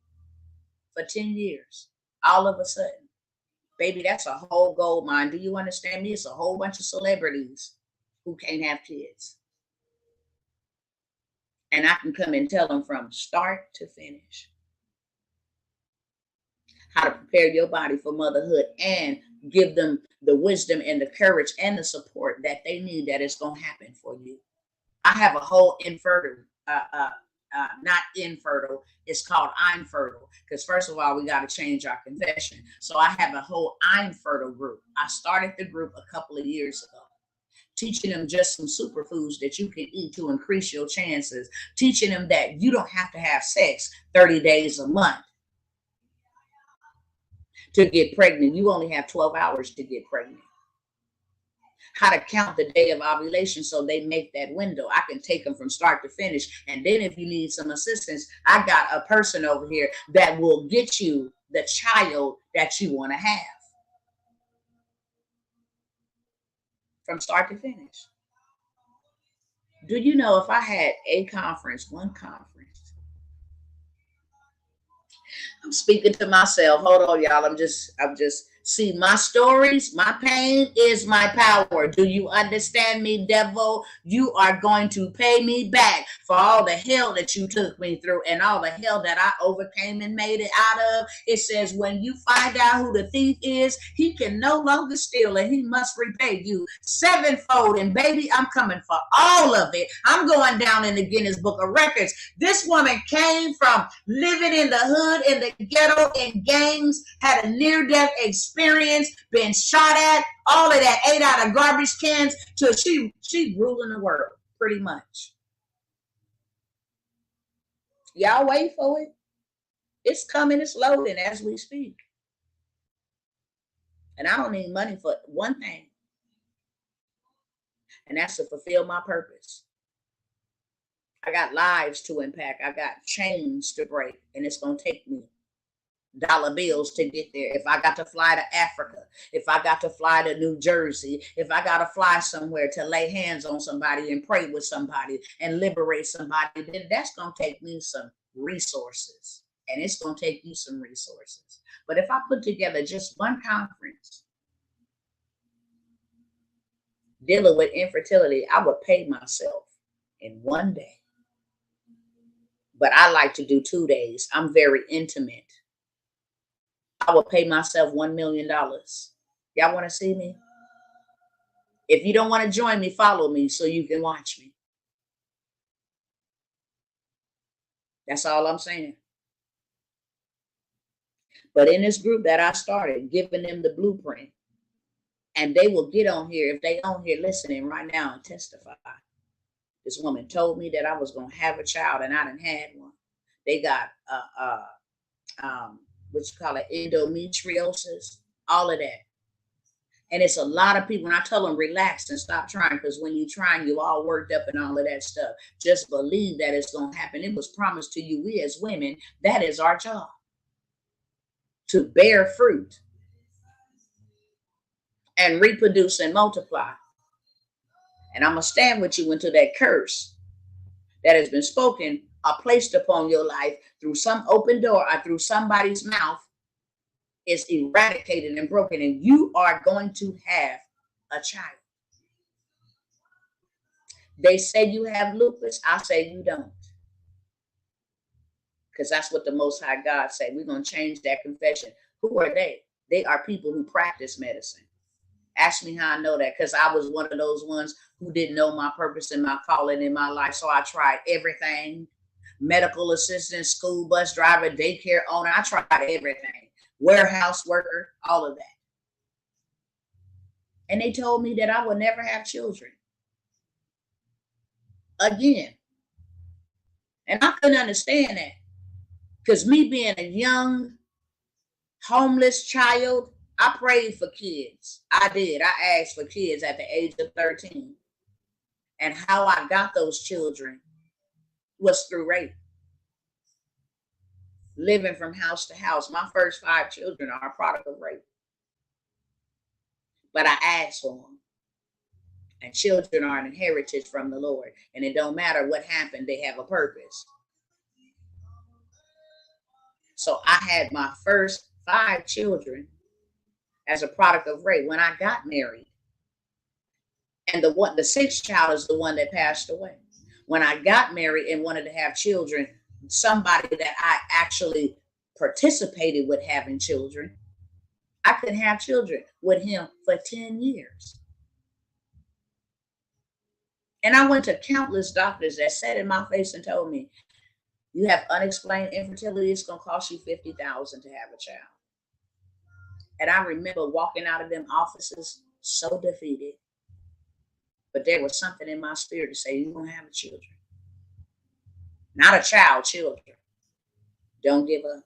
for 10 years. All of a sudden, baby, that's a whole gold mine. Do you understand me? It's a whole bunch of celebrities who can't have kids. And I can come and tell them from start to finish how to prepare your body for motherhood and give them the wisdom and the courage and the support that they need, that it's going to happen for you. I have a whole not infertile, it's called I'm fertile, because first of all, we got to change our confession. So I have a whole I'm fertile group. I started the group a couple of years ago, teaching them just some superfoods that you can eat to increase your chances, teaching them that you don't have to have sex 30 days a month to get pregnant. You only have 12 hours to get pregnant. How to count the day of ovulation so they make that window. I can take them from start to finish. And then if you need some assistance, I got a person over here that will get you the child that you want to have. From start to finish. Do you know if I had one conference, I'm speaking to myself. Hold on, y'all. I'm just see, my stories, my pain is my power. Do you understand me, devil? You are going to pay me back for all the hell that you took me through and all the hell that I overcame and made it out of. It says, when you find out who the thief is, he can no longer steal and he must repay you sevenfold. And baby, I'm coming for all of it. I'm going down in the Guinness Book of Records. This woman came from living in the hood, in the ghetto, in gangs, had a near-death experience, been shot at, all of that, ate out of garbage cans, till she ruling the world, pretty much. Y'all wait for it. It's coming, it's loading as we speak. And I don't need money for one thing, and that's to fulfill my purpose. I got lives to impact. I got chains to break, and it's going to take me dollar bills to get there. If I got to fly to Africa, if I got to fly to New Jersey, if I got to fly somewhere to lay hands on somebody and pray with somebody and liberate somebody, then that's going to take me some resources, and it's going to take you some resources. But if I put together just one conference dealing with infertility, I would pay myself in one day. But I like to do 2 days. I'm very intimate. I will pay myself $1 million. Y'all want to see me? If you don't want to join me, follow me so you can watch me. That's all I'm saying. But in this group that I started, giving them the blueprint, and they will get on here, if they on here listening right now, and testify. This woman told me that I was going to have a child, and I done had one. They got what you call it, endometriosis, all of that. And it's a lot of people, and I tell them, relax and stop trying, because when you're trying, you're all worked up and all of that stuff. Just believe that it's going to happen. It was promised to you. We as women, that is our job, to bear fruit and reproduce and multiply. And I'm going to stand with you until that curse that has been spoken or placed upon your life through some open door or through somebody's mouth is eradicated and broken, and you are going to have a child. They say you have lupus. I say you don't. Because that's what the Most High God said. We're going to change that confession. Who are they? They are people who practice medicine. Ask me how I know that, because I was one of those ones who didn't know my purpose and my calling in my life. So I tried everything. Medical assistant, school bus driver, daycare owner. I tried everything. Warehouse worker, all of that. And they told me that I would never have children again. And I couldn't understand that, because me being a young, homeless child, I prayed for kids. I did. I asked for kids at the age of 13. And how I got those children was through rape. Living from house to house. My first 5 children are a product of rape. But I asked for them. And children are an inheritance from the Lord. And it don't matter what happened, they have a purpose. So I had my first 5 children as a product of rape when I got married. And the 6th child is the one that passed away. When I got married and wanted to have children, somebody that I actually participated with having children, I couldn't have children with him for 10 years. And I went to countless doctors that sat in my face and told me, you have unexplained infertility. It's going to cost you $50,000 to have a child. And I remember walking out of them offices so defeated. But there was something in my spirit to say, you're going to have children. Not a child, children. Don't give up.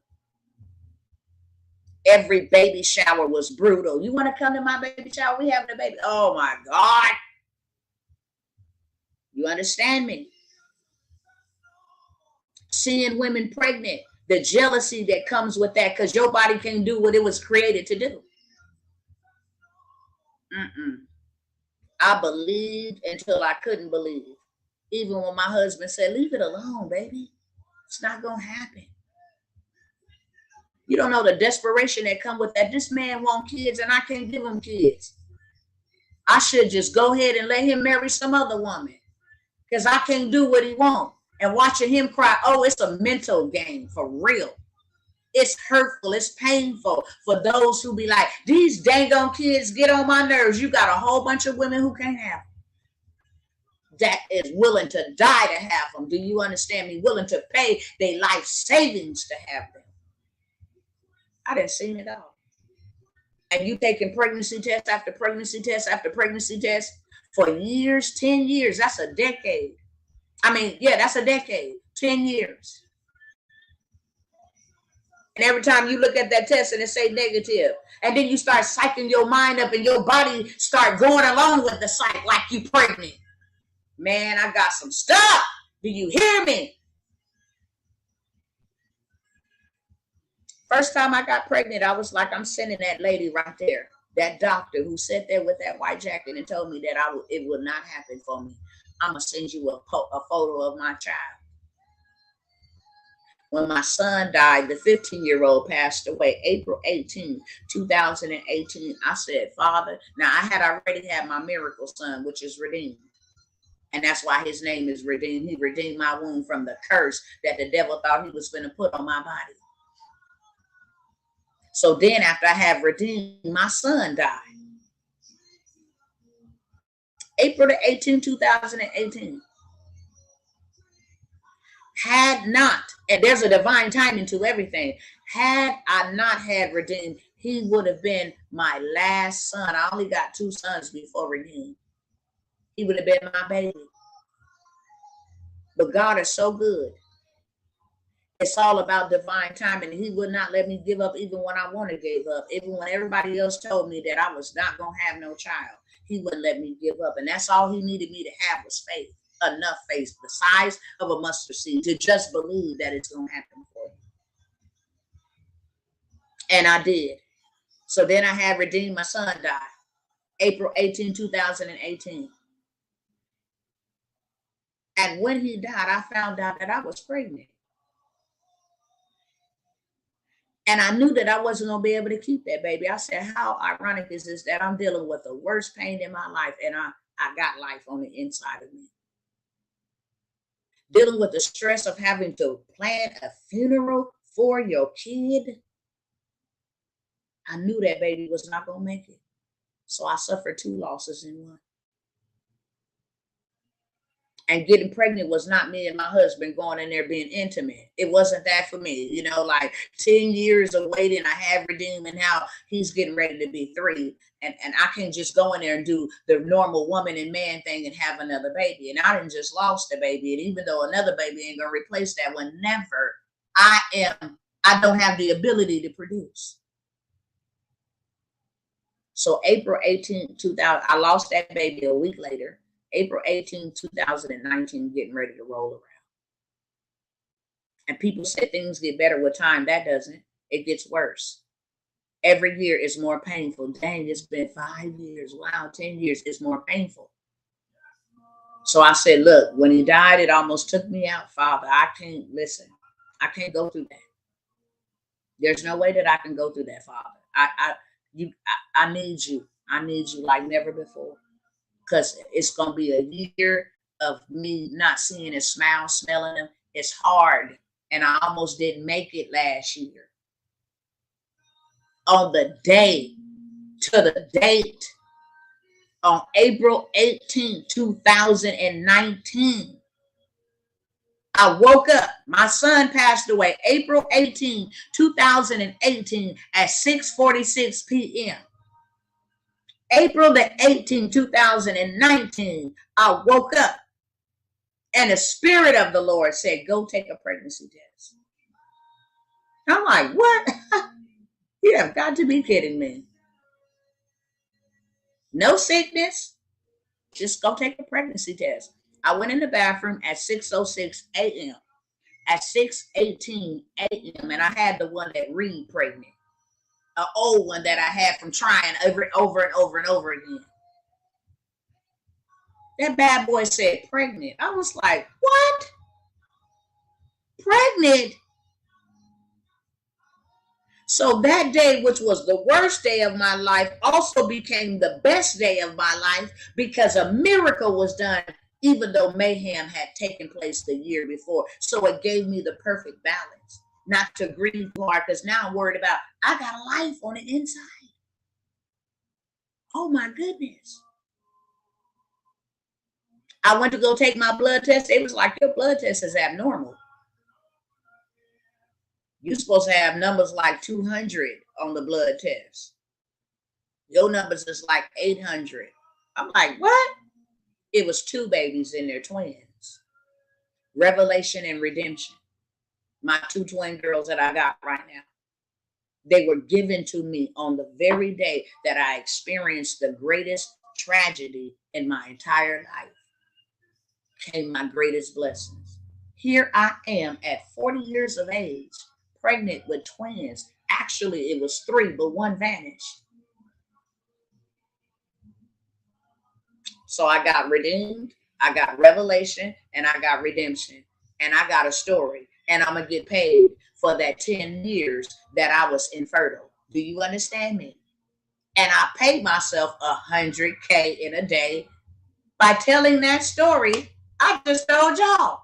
Every baby shower was brutal. You want to come to my baby shower? We having a baby. Oh my God. You understand me? Seeing women pregnant, the jealousy that comes with that, because your body can't do what it was created to do. I believed until I couldn't believe. Even when my husband said, leave it alone, baby. It's not going to happen. You don't know the desperation that come with that. This man wants kids and I can't give him kids. I should just go ahead and let him marry some other woman, because I can't do what he wants. And watching him cry, oh, it's a mental game for real. It's hurtful. It's painful for those who be like, these dang on kids get on my nerves. You got a whole bunch of women who can't have them, that is willing to die to have them. Do you understand me? Willing to pay their life savings to have them. I didn't see it all. And you taking pregnancy test after pregnancy test after pregnancy test for years, 10 years. That's a decade. I mean, yeah, that's a decade, 10 years. And every time you look at that test and it say negative, and then you start psyching your mind up and your body start going along with the psych like you pregnant. Man, I got some stuff. Do you hear me? First time I got pregnant, I was like, I'm sending that lady right there, that doctor who sat there with that white jacket and told me that it would not happen for me. I'm going to send you a photo of my child. When my son died, the 15-year-old passed away April 18, 2018. I said, Father, now I had already had my miracle son, which is redeemed. And that's why his name is redeemed. He redeemed my womb from the curse that the devil thought he was going to put on my body. So then after I have redeemed, my son died. April the 18th, 2018. Had not, and there's a divine timing to everything. Had I not had redeemed, he would have been my last son. I only got 2 sons before redeemed. He would have been my baby. But God is so good. It's all about divine timing. He would not let me give up even when I wanted to give up. Even when everybody else told me that I was not going to have no child, he wouldn't let me give up. And that's all he needed me to have was faith. Enough faith, the size of a mustard seed, to just believe that it's going to happen for you. And I did. So then I had redeemed. My son died April 18, 2018. And when he died, I found out that I was pregnant. And I knew that I wasn't going to be able to keep that baby. I said, how ironic is this that I'm dealing with the worst pain in my life, and I got life on the inside of me. Dealing with the stress of having to plan a funeral for your kid. I knew that baby was not going to make it. So I suffered 2 losses in one. And getting pregnant was not me and my husband going in there being intimate. It wasn't that for me. You know, like 10 years of waiting, I have redeemed, and now he's getting ready to be 3. And I can't just go in there and do the normal woman and man thing and have another baby. And I didn't just lost the baby. And even though another baby ain't going to replace that one, never. I don't have the ability to produce. So April 18, 2000, I lost that baby a week later. April 18, 2019, getting ready to roll around. And people say things get better with time. That doesn't. It gets worse. Every year is more painful. Dang, it's been 5 years. Wow, 10 years. It's more painful. So I said, look, when he died, it almost took me out. Father, I can't listen. I can't go through that. There's no way that I can go through that, Father. I need you. I need you like never before. Because it's going to be a year of me not seeing his smile, smelling him. It's hard. And I almost didn't make it last year. On the day, to the date, on April 18, 2019, I woke up. My son passed away April 18, 2018 at 6:46 p.m. April the 18th, 2019, I woke up and the Spirit of the Lord said, go take a pregnancy test. I'm like, what? You have got to be kidding me. No sickness. Just go take a pregnancy test. I went in the bathroom at 6:06 a.m. At 6:18 a.m. and I had the one that read pregnant. An old one that I had from trying over and over again. That bad boy said pregnant. I was like, what? Pregnant? So that day, which was the worst day of my life, also became the best day of my life because a miracle was done, even though mayhem had taken place the year before. So it gave me the perfect balance. Not to grieve hard, because now I'm worried about, I got a life on the inside. Oh my goodness. I went to go take my blood test. It was like, your blood test is abnormal. You're supposed to have numbers like 200 on the blood test. Your numbers is like 800. I'm like, what? It was 2 babies in there, twins. Revelation and redemption. My 2 twin girls that I got right now. They were given to me on the very day that I experienced the greatest tragedy in my entire life. Came my greatest blessings. Here I am at 40 years of age, pregnant with twins. Actually, it was 3, but 1 vanished. So I got redeemed, I got revelation, and I got redemption. And I got a story. And I'm going to get paid for that 10 years that I was infertile. Do you understand me? And I paid myself $100K in a day by telling that story I just told y'all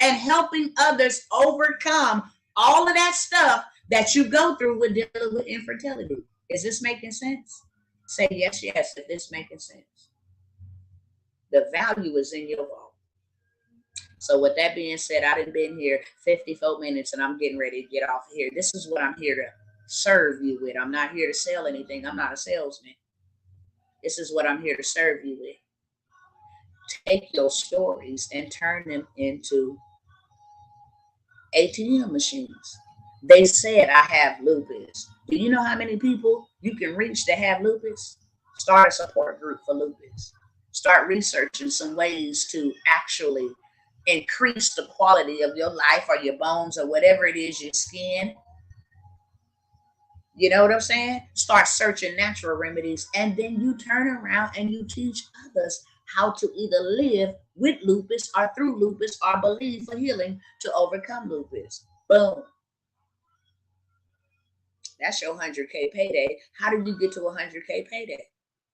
and helping others overcome all of that stuff that you go through with dealing with infertility. Is this making sense? Say yes, yes, if this making sense. The value is in your walk. So with that being said, I done been here 54 minutes and I'm getting ready to get off of here. This is what I'm here to serve you with. I'm not here to sell anything. I'm not a salesman. This is what I'm here to serve you with. Take your stories and turn them into ATM machines. They said I have lupus. Do you know how many people you can reach that have lupus? Start a support group for lupus. Start researching some ways to actually increase the quality of your life or your bones or whatever it is, your skin. You know what I'm saying? Start searching natural remedies, and then you turn around and you teach others how to either live with lupus or through lupus or believe for healing to overcome lupus. Boom. That's your 100K payday. How did you get to 100K payday?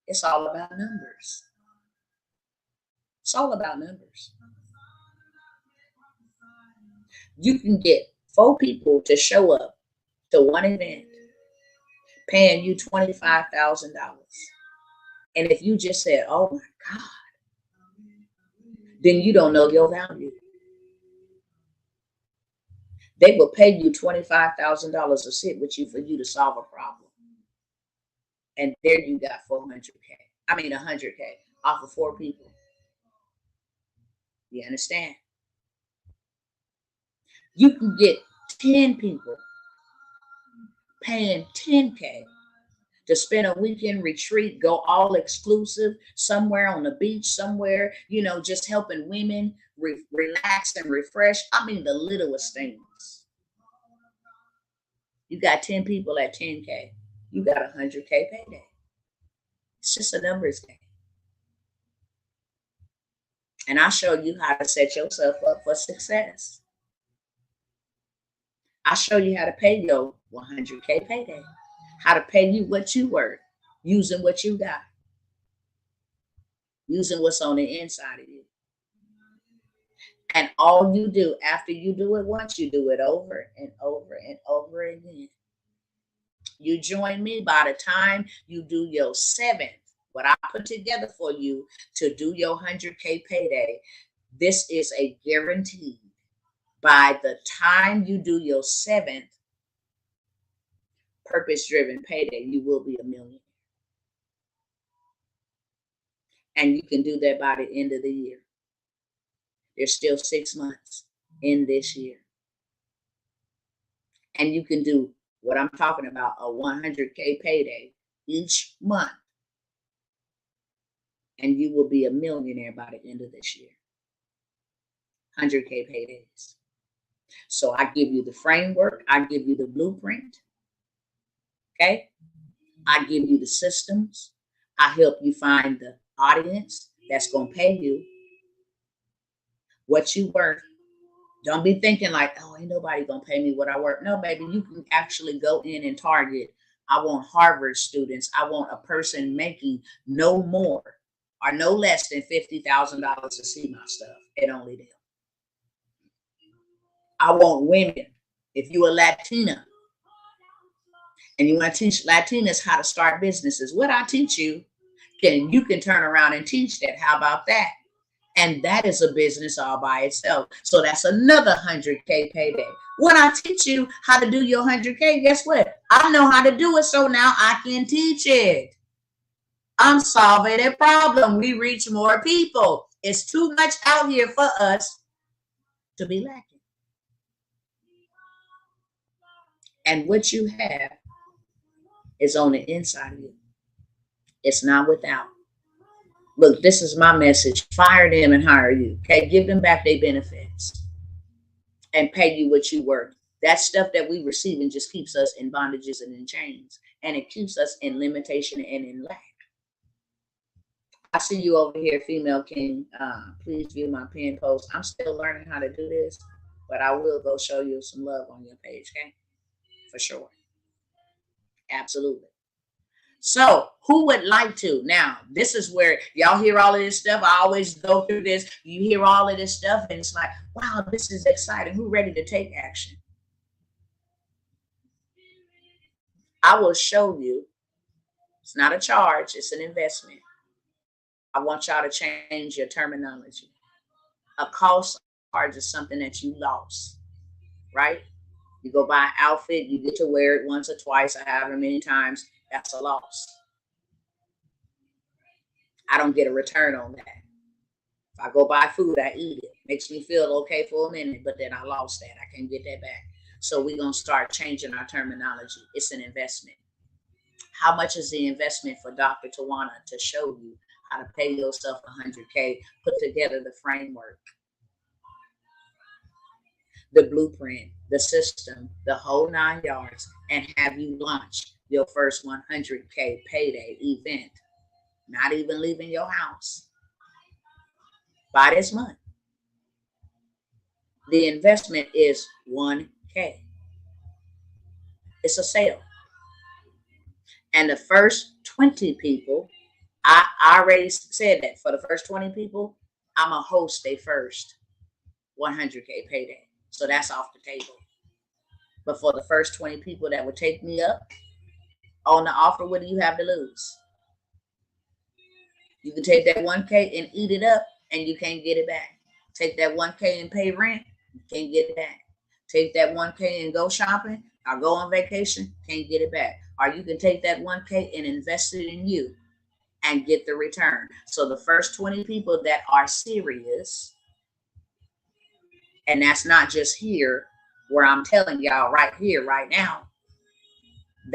It's all about numbers. It's all about numbers. You can get 4 people to show up to one event paying you $25,000. And if you just said, oh my God, then you don't know your value. They will pay you $25,000 to sit with you for you to solve a problem. And there you got 100K off of 4 people. You understand? You can get 10 people paying 10K to spend a weekend retreat, go all exclusive somewhere on the beach, somewhere, just helping women relax and refresh. I mean, the littlest things. You got 10 people at 10K. You got 100K payday. It's just a numbers game. And I'll show you how to set yourself up for success. I'll show you how to pay your 100K payday. How to pay you what you worth, using what you got, using what's on the inside of you. And all you do after you do it once, you do it over and over and over again. You join me by the time you do your 7th, what I put together for you to do your 100K payday. This is a guarantee. By the time you do your 7th purpose-driven payday, you will be a millionaire. And you can do that by the end of the year. There's still 6 months in this year. And you can do what I'm talking about, a 100K payday each month. And you will be a millionaire by the end of this year. 100K paydays. So I give you the framework. I give you the blueprint. Okay? I give you the systems. I help you find the audience that's going to pay you what you worth. Don't be thinking like, oh, ain't nobody going to pay me what I worth. No, baby, you can actually go in and target. I want Harvard students. I want a person making no more or no less than $50,000 to see my stuff and only them. I want women. If you're a Latina and you want to teach Latinas how to start businesses, what I teach you, you can turn around and teach that. How about that? And that is a business all by itself. So that's another 100K payday. When I teach you how to do your 100K, guess what? I know how to do it, so now I can teach it. I'm solving a problem. We reach more people. It's too much out here for us to be lacking. And what you have is on the inside of you. It's not without. Look, this is my message. Fire them and hire you. Okay, give them back their benefits and pay you what you worth. That stuff that we receiving just keeps us in bondages and in chains, and it keeps us in limitation and in lack. I see you over here, Female King. Please view my pinned post. I'm still learning how to do this, but I will go show you some love on your page, okay? For sure. Absolutely. So who would like to? Now, this is where y'all hear all of this stuff. I always go through this. You hear all of this stuff, and it's like, wow, this is exciting. Who ready to take action? I will show you. It's not a charge. It's an investment. I want y'all to change your terminology. A cost charge is something that you lost, right? You go buy an outfit, you get to wear it once or twice or however many times. That's a loss. I don't get a return on that. If I go buy food, I eat it. Makes me feel okay for a minute, but then I lost that. I can't get that back. So we're going to start changing our terminology. It's an investment. How much is the investment for Dr. Tawana to show you how to pay yourself $100K, put together the framework, the blueprint, the system, the whole 9 yards, and have you launch your first 100K payday event, not even leaving your house by this month? The investment is 1K. It's a sale. And the first 20 people, I already said that for the first 20 people, I'm going to host their first 100K payday. So that's off the table. But for the first 20 people that would take me up on the offer, what do you have to lose? You can take that 1K and eat it up, and you can't get it back. Take that 1K and pay rent, you can't get it back. Take that 1K and go shopping or go on vacation, can't get it back. Or you can take that 1K and invest it in you and get the return. So the first 20 people that are serious, and that's not just here where I'm telling y'all right here, right now,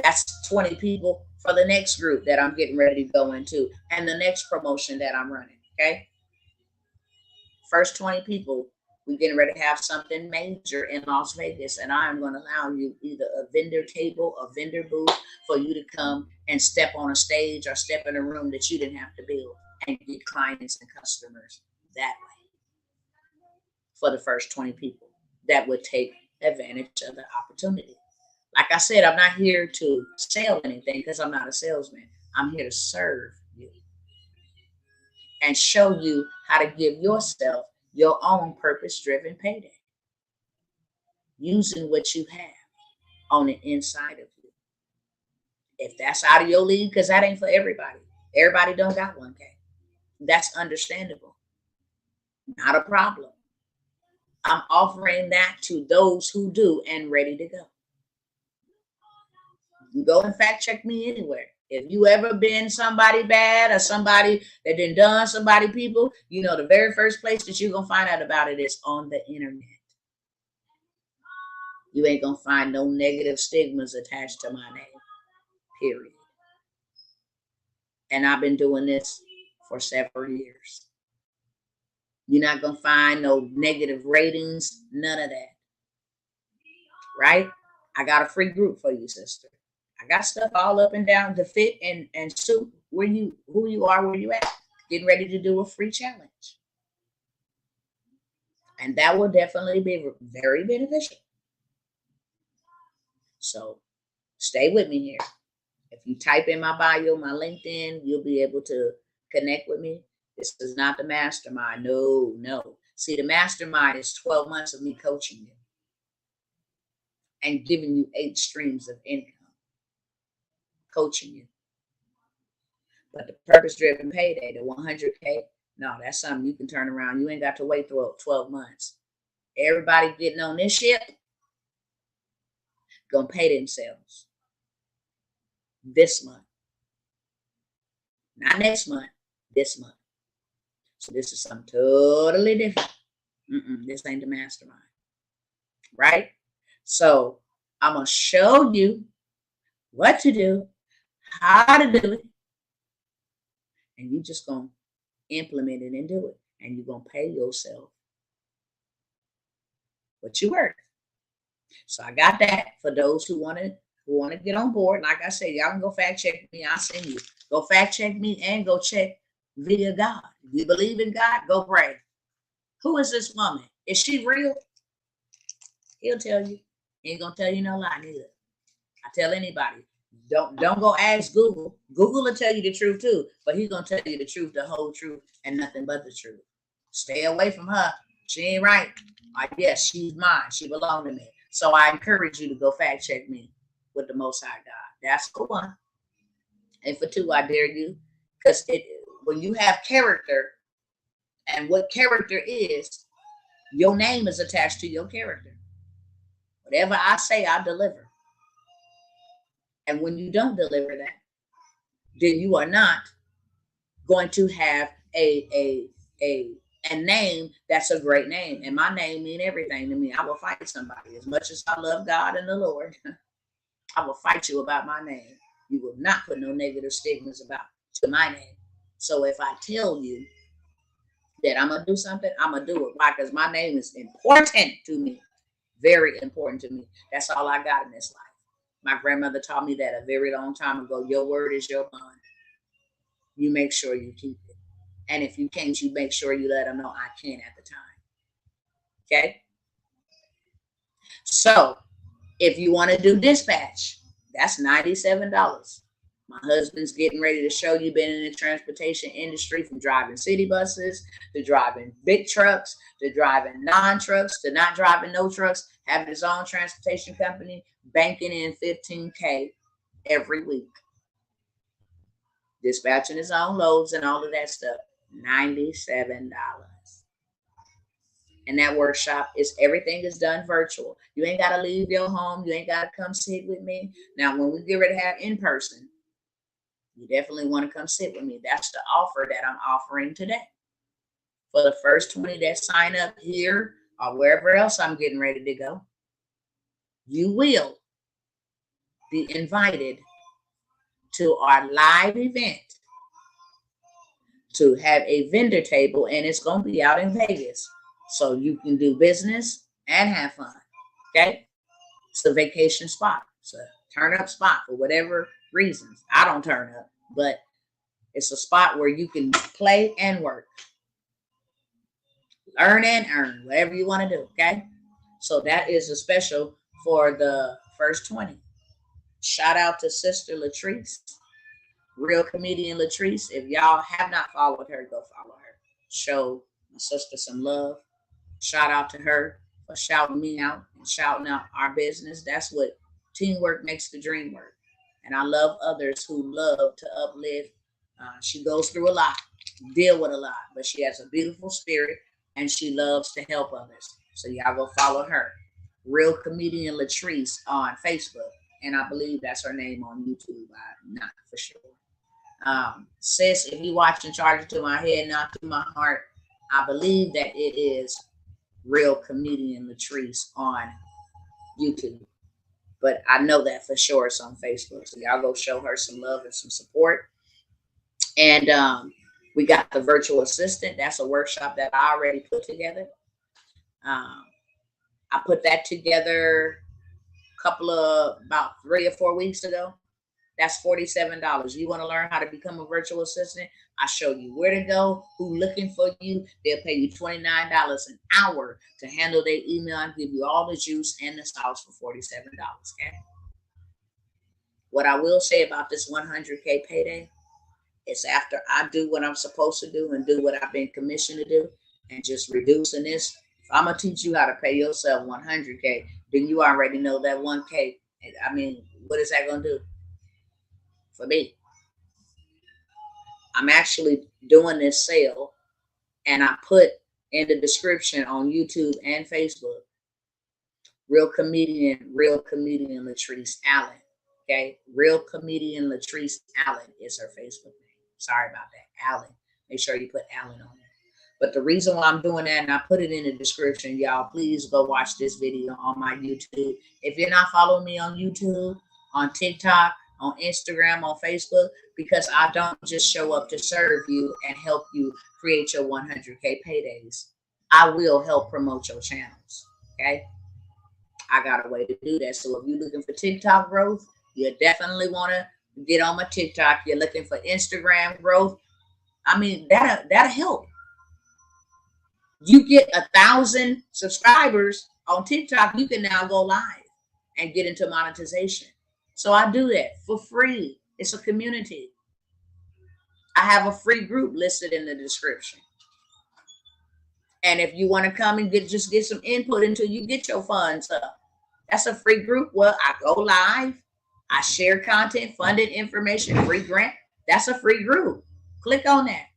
that's 20 people for the next group that I'm getting ready to go into and the next promotion that I'm running, okay? First 20 people, we're getting ready to have something major in Las Vegas, and I'm going to allow you either a vendor table, a vendor booth for you to come and step on a stage or step in a room that you didn't have to build and get clients and customers that way for the first 20 people that would take advantage of the opportunity. Like I said, I'm not here to sell anything because I'm not a salesman. I'm here to serve you and show you how to give yourself your own purpose-driven payday using what you have on the inside of you. If that's out of your league, because that ain't for everybody. Everybody don't got 1K. That's understandable. Not a problem. I'm offering that to those who do and ready to go. You go and fact check me anywhere. If you ever been somebody bad or somebody that done somebody people, you know the very first place that you're going to find out about it is on the internet. You ain't going to find no negative stigmas attached to my name, period. And I've been doing this for several years. You're not going to find no negative ratings, none of that. Right? I got a free group for you, sister. I got stuff all up and down to fit and suit who you are, where you at. Getting ready to do a free challenge. And that will definitely be very beneficial. So stay with me here. If you type in my bio, my LinkedIn, you'll be able to connect with me. This is not the mastermind. No. See, the mastermind is 12 months of me coaching you and giving you 8 streams of income. Coaching you. But the purpose-driven payday, the 100K, no, that's something you can turn around. You ain't got to wait through 12 months. Everybody getting on this ship gonna pay themselves this month. Not next month, this month. So this is something totally different. This ain't the mastermind. Right? So I'm gonna show you what to do, how to do it, and you just gonna implement it and do it, and you're gonna pay yourself what you worth. So I got that for those who want to get on board. Like I said, y'all can go fact check me. I'll send you. Go fact check me and go check via God. If you believe in God, go pray. Who is this woman? Is she real? He'll tell you. He ain't gonna tell you no lie neither. I tell anybody, don't go ask Google. Google will tell you the truth too, but he's gonna tell you the truth, the whole truth, and nothing but the truth. Stay away from her. She ain't right. Yes, she's mine. She belongs to me. So I encourage you to go fact check me with the Most High God. That's for one. And for two, I dare you, because when you have character, and what character is, your name is attached to your character. Whatever I say, I deliver. And when you don't deliver that, then you are not going to have a and name, that's a great name. And my name mean everything to me. I will fight somebody. As much as I love God and the Lord, I will fight you about my name. You will not put no negative stigmas about to my name. So if I tell you that I'm going to do something, I'm going to do it. Why? Because my name is important to me. Very important to me. That's all I got in this life. My grandmother taught me that a very long time ago. Your word is your bond. You make sure you keep it. And if you can't, you make sure you let them know I can at the time. Okay? So if you want to do dispatch, that's $97. My husband's getting ready to show you, been in the transportation industry, from driving city buses to driving big trucks to driving non-trucks to not driving no trucks, having his own transportation company, banking in $15K every week, dispatching his own loads and all of that stuff. $97. And that workshop is, everything is done virtual. You ain't got to leave your home. You ain't got to come sit with me. Now, when we get ready to have in person, you definitely want to come sit with me. That's the offer that I'm offering today. For the first 20 that sign up here or wherever else I'm getting ready to go, you will be invited to our live event to have a vendor table, and it's going to be out in Vegas. So you can do business and have fun. Okay? It's a vacation spot. It's a turn up spot for whatever reasons. I don't turn up, but it's a spot where you can play and work. Learn and earn, whatever you want to do. Okay? So that is a special for the first 20. Shout out to Sister Latrice, real comedian Latrice. If y'all have not followed her, go follow her. Show my sister some love. Shout out to her for shouting me out and shouting out our business. That's what teamwork makes the dream work. And I love others who love to uplift. She goes through a lot, deal with a lot, but she has a beautiful spirit and she loves to help others. So y'all go follow her. Real comedian Latrice on Facebook. And I believe that's her name on YouTube. I'm not for sure. Sis, if you watching, charge it to my head, not to my heart. I believe that it is Real Comedian Latrice on YouTube, but I know that for sure it's on Facebook. So y'all go show her some love and some support. And we got the virtual assistant. That's a workshop that I already put together. I put that together about 3 or 4 weeks ago. That's $47. You want to learn how to become a virtual assistant? I show you where to go, who looking for you. They'll pay you $29 an hour to handle their email and give you all the juice and the sauce for $47. Okay. What I will say about this 100K payday is, after I do what I'm supposed to do and do what I've been commissioned to do, and just reducing this, if I'm gonna teach you how to pay yourself 100K, then you already know that 1K. I mean, what is that gonna do for me? I'm actually doing this sale, and I put in the description on YouTube and Facebook, Real Comedian Latrice Allen. Okay, Real Comedian Latrice Allen is her Facebook name. Sorry about that, Allen. Make sure you put Allen on it. But the reason why I'm doing that, and I put it in the description, y'all, please go watch this video on my YouTube. If you're not following me on YouTube, on TikTok, on Instagram, on Facebook, because I don't just show up to serve you and help you create your 100K paydays. I will help promote your channels. Okay, I got a way to do that. So if you're looking for TikTok growth, you definitely want to get on my TikTok. You're looking for Instagram growth, I mean, that'll help. You get 1,000 subscribers on TikTok, you can now go live and get into monetization. So I do that for free. It's a community. I have a free group listed in the description. And if you want to come and get some input until you get your funds up, that's a free group. Well, I go live, I share content, funded information, free grant. That's a free group. Click on that.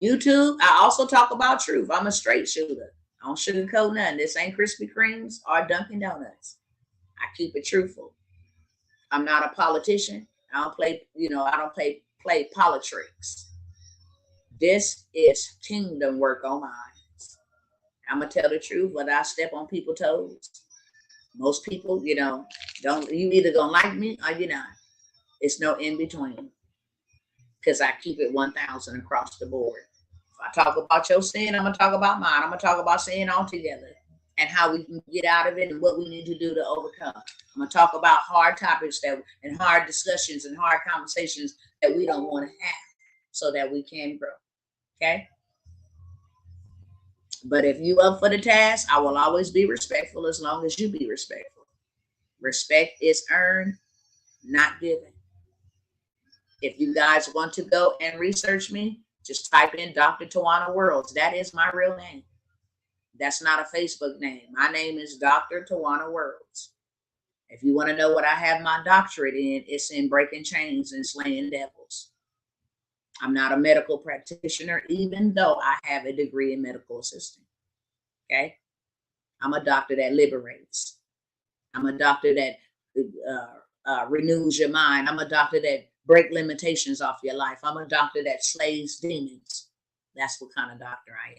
YouTube, I also talk about truth. I'm a straight shooter. I don't sugarcoat nothing. This ain't Krispy Kremes or Dunkin' Donuts. I keep it truthful. I'm not a politician. I don't play, I don't play politics. This is kingdom work on mine. I'm going to tell the truth whether I step on people's toes. Most people, you either going to like me or you're not. It's no in between. Because I keep it 1,000 across the board. If I talk about your sin, I'm going to talk about mine. I'm going to talk about sin altogether and how we can get out of it and what we need to do to overcome. I'm going to talk about hard topics and hard discussions and hard conversations that we don't want to have so that we can grow. Okay? But if you up for the task, I will always be respectful as long as you be respectful. Respect is earned, not given. If you guys want to go and research me, just type in Dr. Tawanna Worlds. That is my real name. That's not a Facebook name. My name is Dr. Tawanna Worlds. If you want to know what I have my doctorate in, it's in breaking chains and slaying devils. I'm not a medical practitioner, even though I have a degree in medical assisting. Okay? I'm a doctor that liberates. I'm a doctor that renews your mind. I'm a doctor that break limitations off your life. I'm a doctor that slays demons. That's what kind of doctor I am.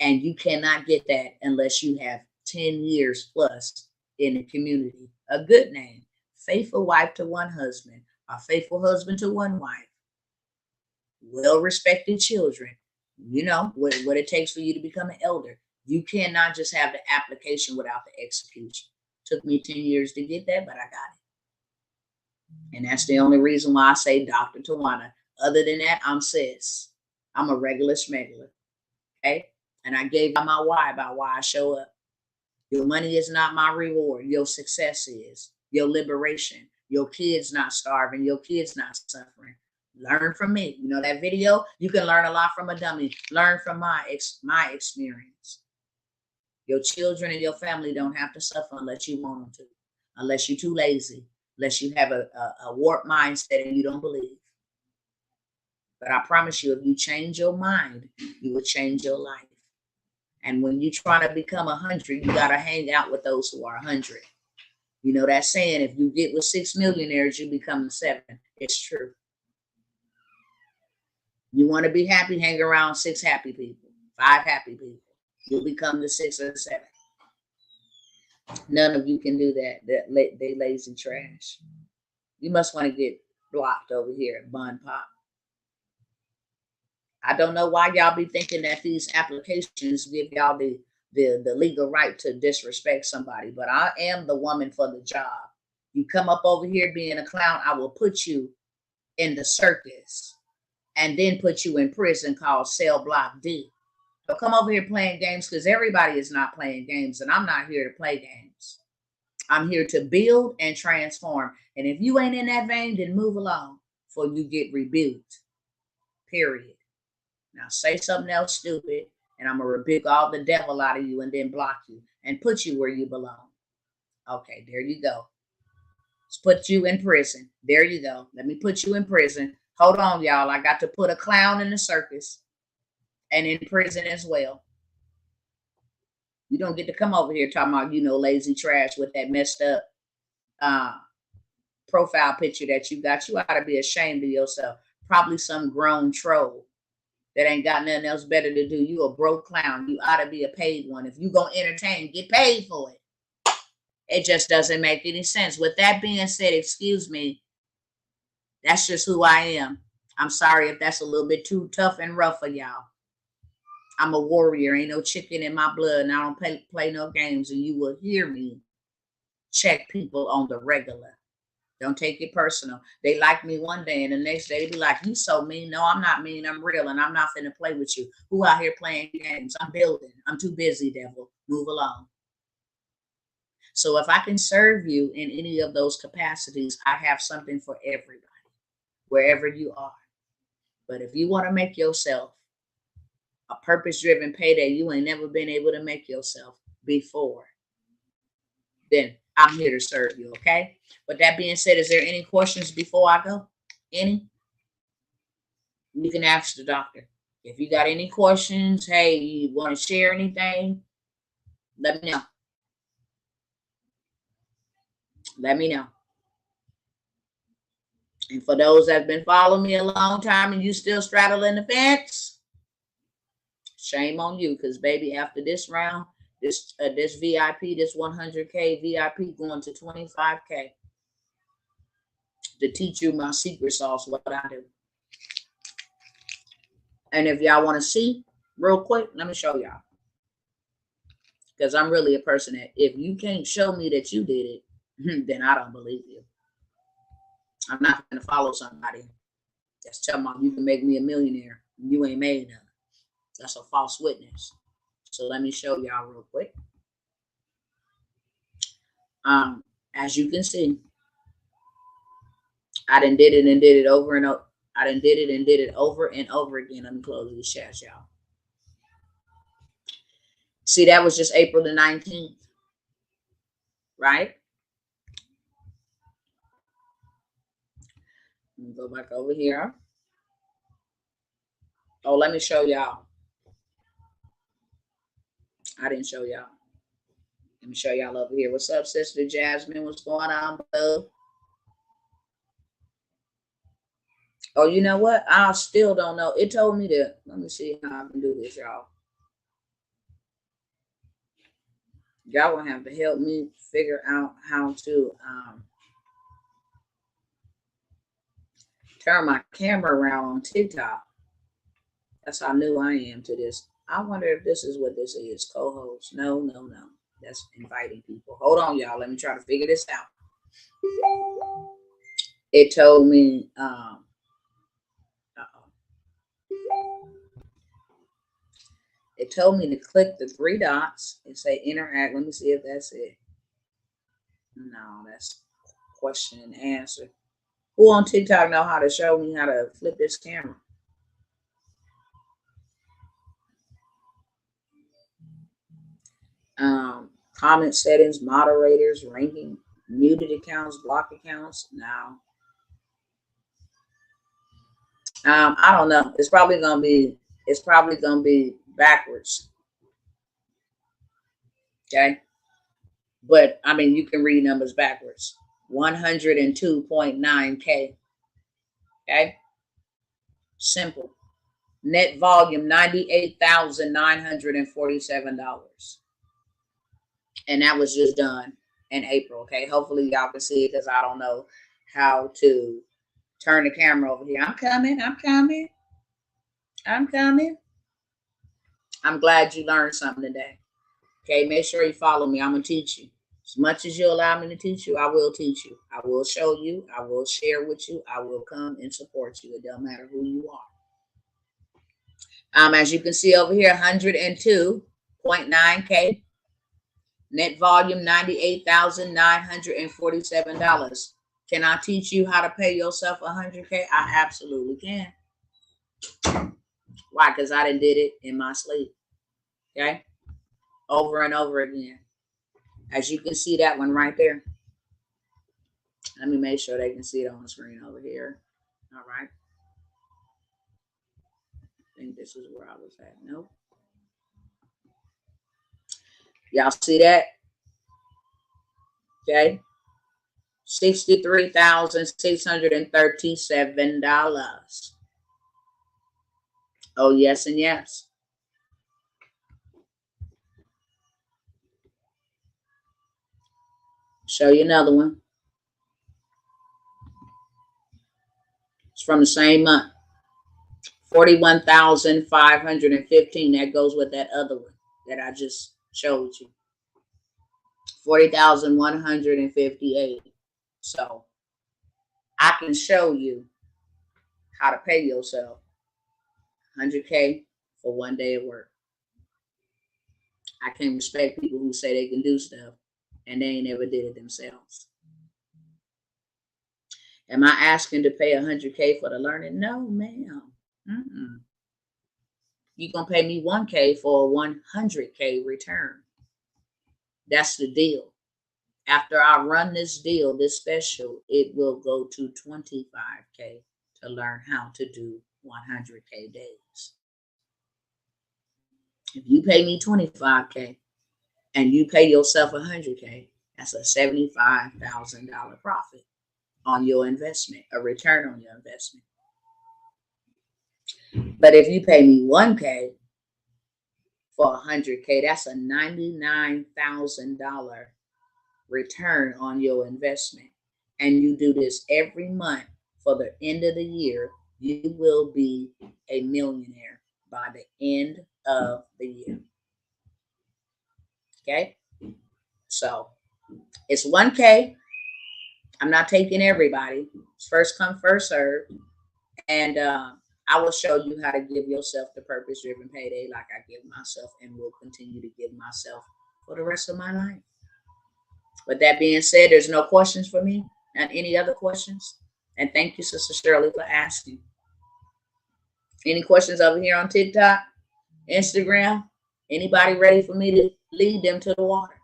And you cannot get that unless you have 10 years plus in the community. A good name, faithful wife to one husband, a faithful husband to one wife, well-respected children. You know what it takes for you to become an elder. You cannot just have the application without the execution. Took me 10 years to get that, but I got it. And that's the only reason why I say Dr. Tawanna. Other than that, I'm sis. I'm a regular schmegular. Okay? And I gave my why about why I show up. Your money is not my reward. Your success is. Your liberation. Your kids not starving. Your kids not suffering. Learn from me. You know that video? You can learn a lot from a dummy. Learn from my experience. Your children and your family don't have to suffer unless you want them to. Unless you're too lazy. Unless you have a warped mindset and you don't believe. But I promise you, if you change your mind, you will change your life. And when you try to become 100, you got to hang out with those who are 100. You know that saying, if you get with 6 millionaires, you become 7. It's true. You want to be happy, hang around 6 happy people, 5 happy people. You'll become the 6 or the 7. None of you can do that. They lazy trash. You must want to get blocked over here at Bun Pop. I don't know why y'all be thinking that these applications give y'all the legal right to disrespect somebody, but I am the woman for the job. You come up over here being a clown, I will put you in the circus and then put you in prison called Cell Block D. So come over here playing games, because everybody is not playing games, and I'm not here to play games. I'm here to build and transform. And if you ain't in that vein, then move along before you get rebuked. Period. Now say something else stupid, and I'm going to rebuke all the devil out of you and then block you and put you where you belong. Okay, there you go. Let's put you in prison. There you go. Let me put you in prison. Hold on, y'all. I got to put a clown in the circus and in prison as well. You don't get to come over here talking about, lazy trash with that messed up profile picture that you got. You ought to be ashamed of yourself. Probably some grown troll that ain't got nothing else better to do. You a broke clown. You ought to be a paid one. If you going to entertain, get paid for it. It just doesn't make any sense. With that being said, excuse me, that's just who I am. I'm sorry if that's a little bit too tough and rough for y'all. I'm a warrior. Ain't no chicken in my blood, and I don't play no games, and you will hear me check people on the regular. Don't take it personal. They like me one day, and the next day they be like, you so mean. No, I'm not mean. I'm real, and I'm not finna play with you. Who out here playing games? I'm building. I'm too busy, devil. Move along. So if I can serve you in any of those capacities, I have something for everybody, wherever you are. But if you want to make yourself a purpose-driven payday you ain't never been able to make yourself before, then I'm here to serve you, okay? But that being said, is there any questions before I go? Any? You can ask the doctor. If you got any questions, hey, you want to share anything, let me know. Let me know. And for those that have been following me a long time and you still straddling the fence, shame on you. Because baby, after this round, this VIP, this 100K VIP going to 25K to teach you my secret sauce, what I do. And if y'all want to see real quick, let me show y'all. Because I'm really a person that if you can't show me that you did it, then I don't believe you. I'm not going to follow somebody that's telling me you can make me a millionaire. You ain't made none. That's a false witness. So let me show y'all real quick. As you can see, I done did it and did it over and over. I done did it and did it over and over again. Let me close these chats, y'all. See, that was just April the 19th, right? Let me go back over here. Oh, let me show y'all. I didn't show y'all. Let me show y'all over here. What's up, Sister Jasmine? What's going on, boo? Oh, you know what? I still don't know. It told me to, let me see how I can do this, y'all. Y'all gonna have to help me figure out how to turn my camera around on TikTok. That's how new I am to this. I wonder if this is what this is. Co-host. No. That's inviting people. Hold on, y'all. Let me try to figure this out. It told me, it told me to click the three dots and say interact. Let me see if that's it. No, that's question and answer. Who on TikTok know how to show me how to flip this camera? Comment settings, moderators, ranking, muted accounts, block accounts. Now, I don't know. It's probably gonna be backwards. Okay, but I mean, you can read numbers backwards. 102.9K. Okay, simple. Net volume $98,947. And that was just done in April. Okay, hopefully y'all can see it because I don't know how to turn the camera over here. I'm coming. I'm glad you learned something today. Okay, make sure you follow me. I'm gonna teach you. As much as you allow me to teach you, I will teach you. I will show you. I will share with you. I will come and support you. It don't matter who you are. As you can see over here, 102.9K. Net volume, $98,947. Can I teach you how to pay yourself 100K? I absolutely can. Why? Because I done did it in my sleep. Okay? Over and over again. As you can see that one right there. Let me make sure they can see it on the screen over here. All right. I think this is where I was at. Nope. Y'all see that? Okay. $63,637. Oh, yes and yes. Show you another one. It's from the same month. 41,515. That goes with that other one that I just showed you. 40,158. So I can show you how to pay yourself 100K for one day of work. I can't respect people who say they can do stuff and they ain't never did it themselves. Am I asking to pay 100K for the learning? No, ma'am. You're going to pay me 1K for a 100K return. That's the deal. After I run this deal, this special, it will go to 25K to learn how to do 100K days. If you pay me 25K and you pay yourself 100K, that's a $75,000 profit. on your investment, a return on your investment. But if you pay me $1K for $100K, that's a $99,000 return on your investment. And you do this every month for the end of the year, you will be a millionaire by the end of the year. Okay? So it's $1K. I'm not taking everybody. It's first come, first serve. And I will show you how to give yourself the purpose-driven payday like I give myself, and will continue to give myself for the rest of my life. With that being said, there's no questions for me. And any other questions? And thank you, Sister Shirley, for asking. Any questions over here on TikTok, Instagram? Anybody ready for me to lead them to the water?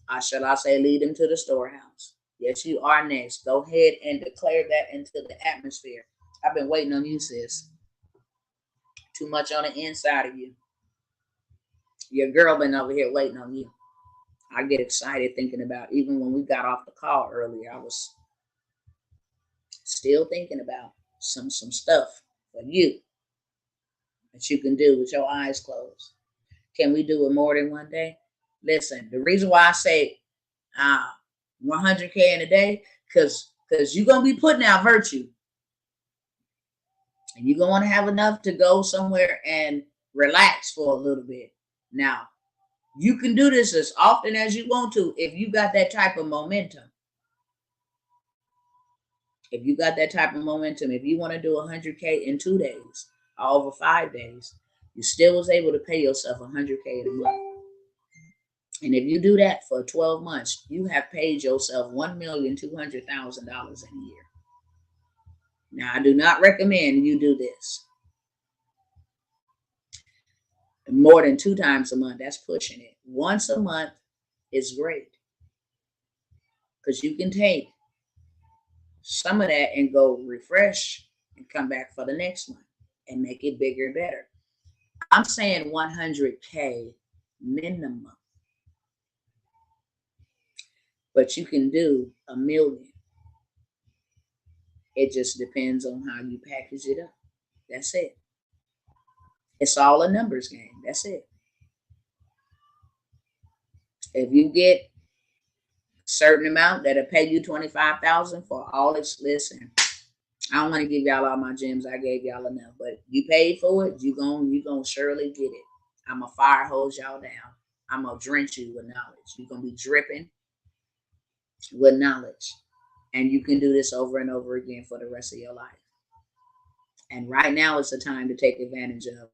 Or shall I say lead them to the storehouse? Yes, you are next. Go ahead and declare that into the atmosphere. I've been waiting on you, sis. Too much on the inside of you. Your girl been over here waiting on you. I get excited thinking about, even when we got off the call earlier, I was still thinking about some stuff for you that you can do with your eyes closed. Can we do it more than one day? Listen, the reason why I say 100K in a day, because you're going to be putting out virtue. And you're going to want to have enough to go somewhere and relax for a little bit. Now, you can do this as often as you want to if you got that type of momentum. If you got that type of momentum, if you want to do 100K in 2 days or over 5 days, you still was able to pay yourself 100K in a month. And if you do that for 12 months, you have paid yourself $1,200,000 in a year. Now, I do not recommend you do this more than 2 times a month. That's pushing it. Once a month is great, because you can take some of that and go refresh and come back for the next month and make it bigger and better. I'm saying 100K minimum, but you can do $1 million. It just depends on how you package it up. That's it. It's all a numbers game. That's it. If you get a certain amount that'll pay you $25,000 for all this, listen, I don't want to give y'all all my gems. I gave y'all enough, but you paid for it. You gonna surely get it. I'm gonna fire hose y'all down. I'm gonna drench you with knowledge. You're gonna be dripping with knowledge, and you can do this over and over again for the rest of your life. And right now is the time to take advantage of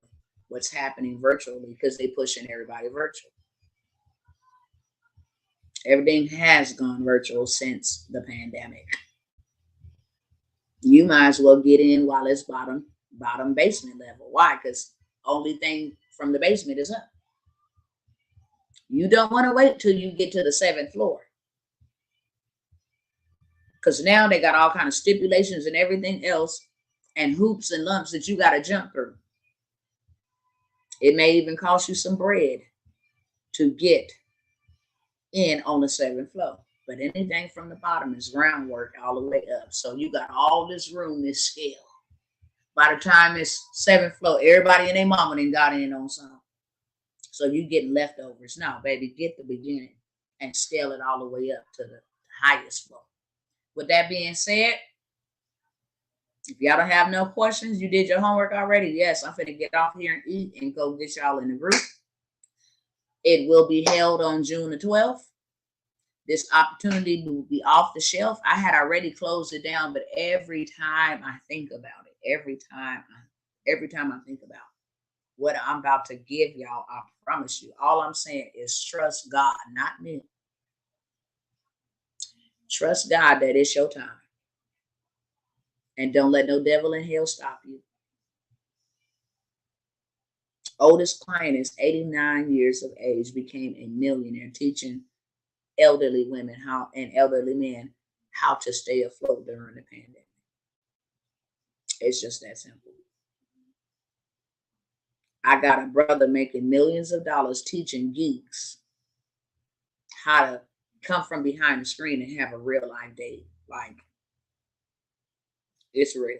what's happening virtually, because they're pushing everybody virtual. Everything has gone virtual since the pandemic. You might as well get in while it's bottom basement level. Why? Because only thing from the basement is up. You don't want to wait till you get to the 7th floor, because now they got all kind of stipulations and everything else, and hoops and lumps that you got to jump through. It may even cost you some bread to get in on the 7th floor. But anything from the bottom is groundwork all the way up. So you got all this room, this scale. By the time it's 7th floor, everybody and their mama done got in on something. So you get leftovers. No, baby, get the beginning and scale it all the way up to the highest floor. With that being said, if y'all don't have no questions, you did your homework already. Yes, I'm finna get off here and eat and go get y'all in the group. It will be held on June the 12th. This opportunity will be off the shelf. I had already closed it down, but every time I think about it, every time I think about what I'm about to give y'all, I promise you, all I'm saying is trust God, not me. Trust God that it's your time. And don't let no devil in hell stop you. Oldest client is 89 years of age, became a millionaire, teaching elderly women and elderly men how to stay afloat during the pandemic. It's just that simple. I got a brother making millions of dollars teaching geeks how to come from behind the screen and have a real life date. Like, It's real.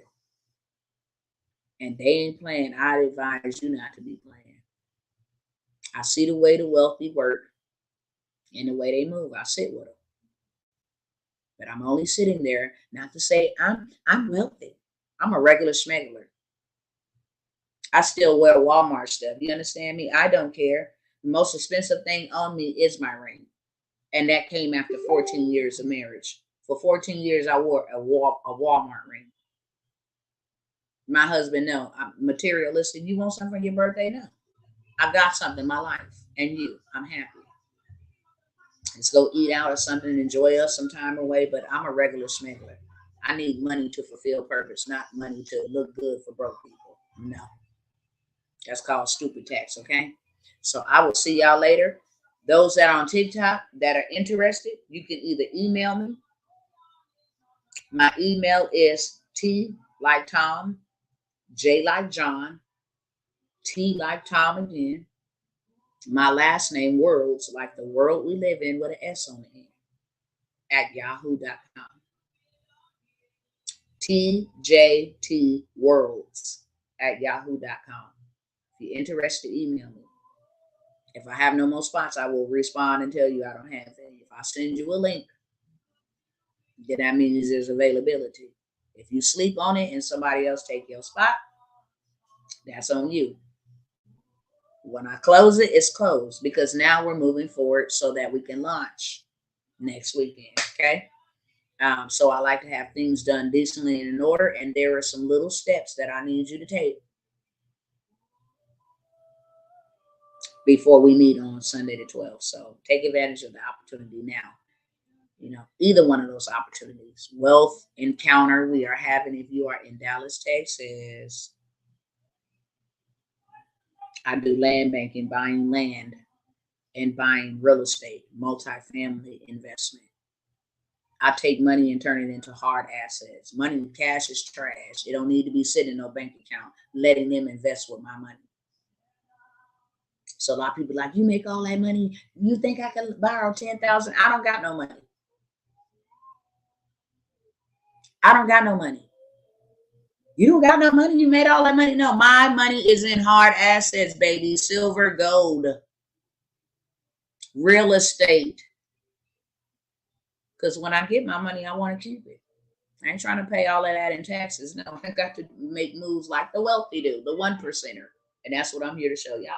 And they ain't playing. I advise you not to be playing. I see the way the wealthy work and the way they move. I sit with them. But I'm only sitting there not to say I'm wealthy. I'm a regular smuggler. I still wear Walmart stuff. You understand me? I don't care. The most expensive thing on me is my ring. And that came after 14 years of marriage. For 14 years, I wore a Walmart ring. My husband, no. I'm materialistic. You want something for your birthday? No. I got something in my life. And you, I'm happy. Let's go eat out or something and enjoy us some time away. But I'm a regular smuggler. I need money to fulfill purpose, not money to look good for broke people. No. That's called stupid tax, okay? So I will see y'all later. Those that are on TikTok that are interested, you can either email me. My email is T like Tom, J like John, T like Tom again. My last name, Worlds, like the world we live in with an S on the end, at yahoo.com. TJT Worlds at yahoo.com. If you're interested, email me. If I have no more spots, I will respond and tell you I don't have any. If I send you a link, then that means there's availability. If you sleep on it and somebody else take your spot, that's on you. When I close it, it's closed because now we're moving forward so that we can launch next weekend. Okay. So I like to have things done decently and in order, and there are some little steps that I need you to take before we meet on Sunday the 12th. So take advantage of the opportunity now. You know, either one of those opportunities. Wealth encounter we are having if you are in Dallas, Texas. I do land banking, buying land and buying real estate, multifamily investment. I take money and turn it into hard assets. Money and cash is trash. It don't need to be sitting in no bank account, letting them invest with my money. So a lot of people like, you make all that money. You think I can borrow 10,000? I don't got no money. I don't got no money. You don't got no money. You made all that money. No, my money is in hard assets, baby. Silver, gold, real estate. Because when I get my money, I want to keep it. I ain't trying to pay all of that in taxes. No, I got to make moves like the wealthy do, the 1%er. And that's what I'm here to show y'all.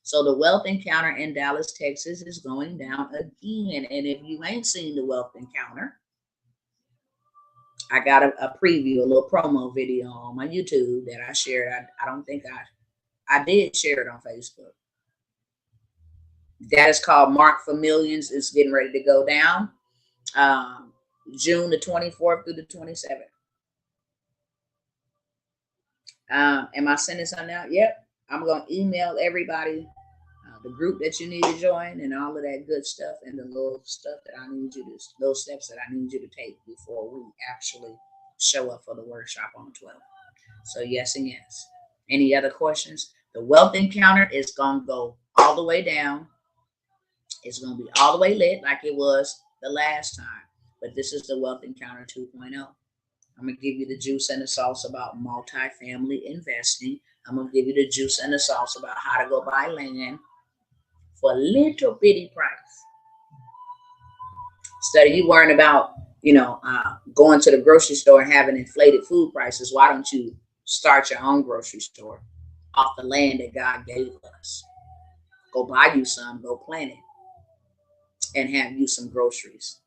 So the Wealth Encounter in Dallas, Texas is going down again. And if you ain't seen the Wealth Encounter, I got a preview, a little promo video on my YouTube that I shared. I don't think I did share it on Facebook. That is called Mark for Millions. It's getting ready to go down. June the 24th through the 27th. Am I sending something out? Yep. I'm going to email everybody the group that you need to join and all of that good stuff and the little stuff that I need you to, those steps that I need you to take before we actually show up for the workshop on the 12th. So yes and yes. Any other questions? The Wealth Encounter is going to go all the way down. It's going to be all the way lit like it was the last time. But this is the Wealth Encounter 2.0. I'm going to give you the juice and the sauce about multifamily investing. I'm going to give you the juice and the sauce about how to go buy land for a little bitty price. Instead of you worrying about, going to the grocery store and having inflated food prices, why don't you start your own grocery store off the land that God gave us? Go buy you some, go plant it, and have you some groceries.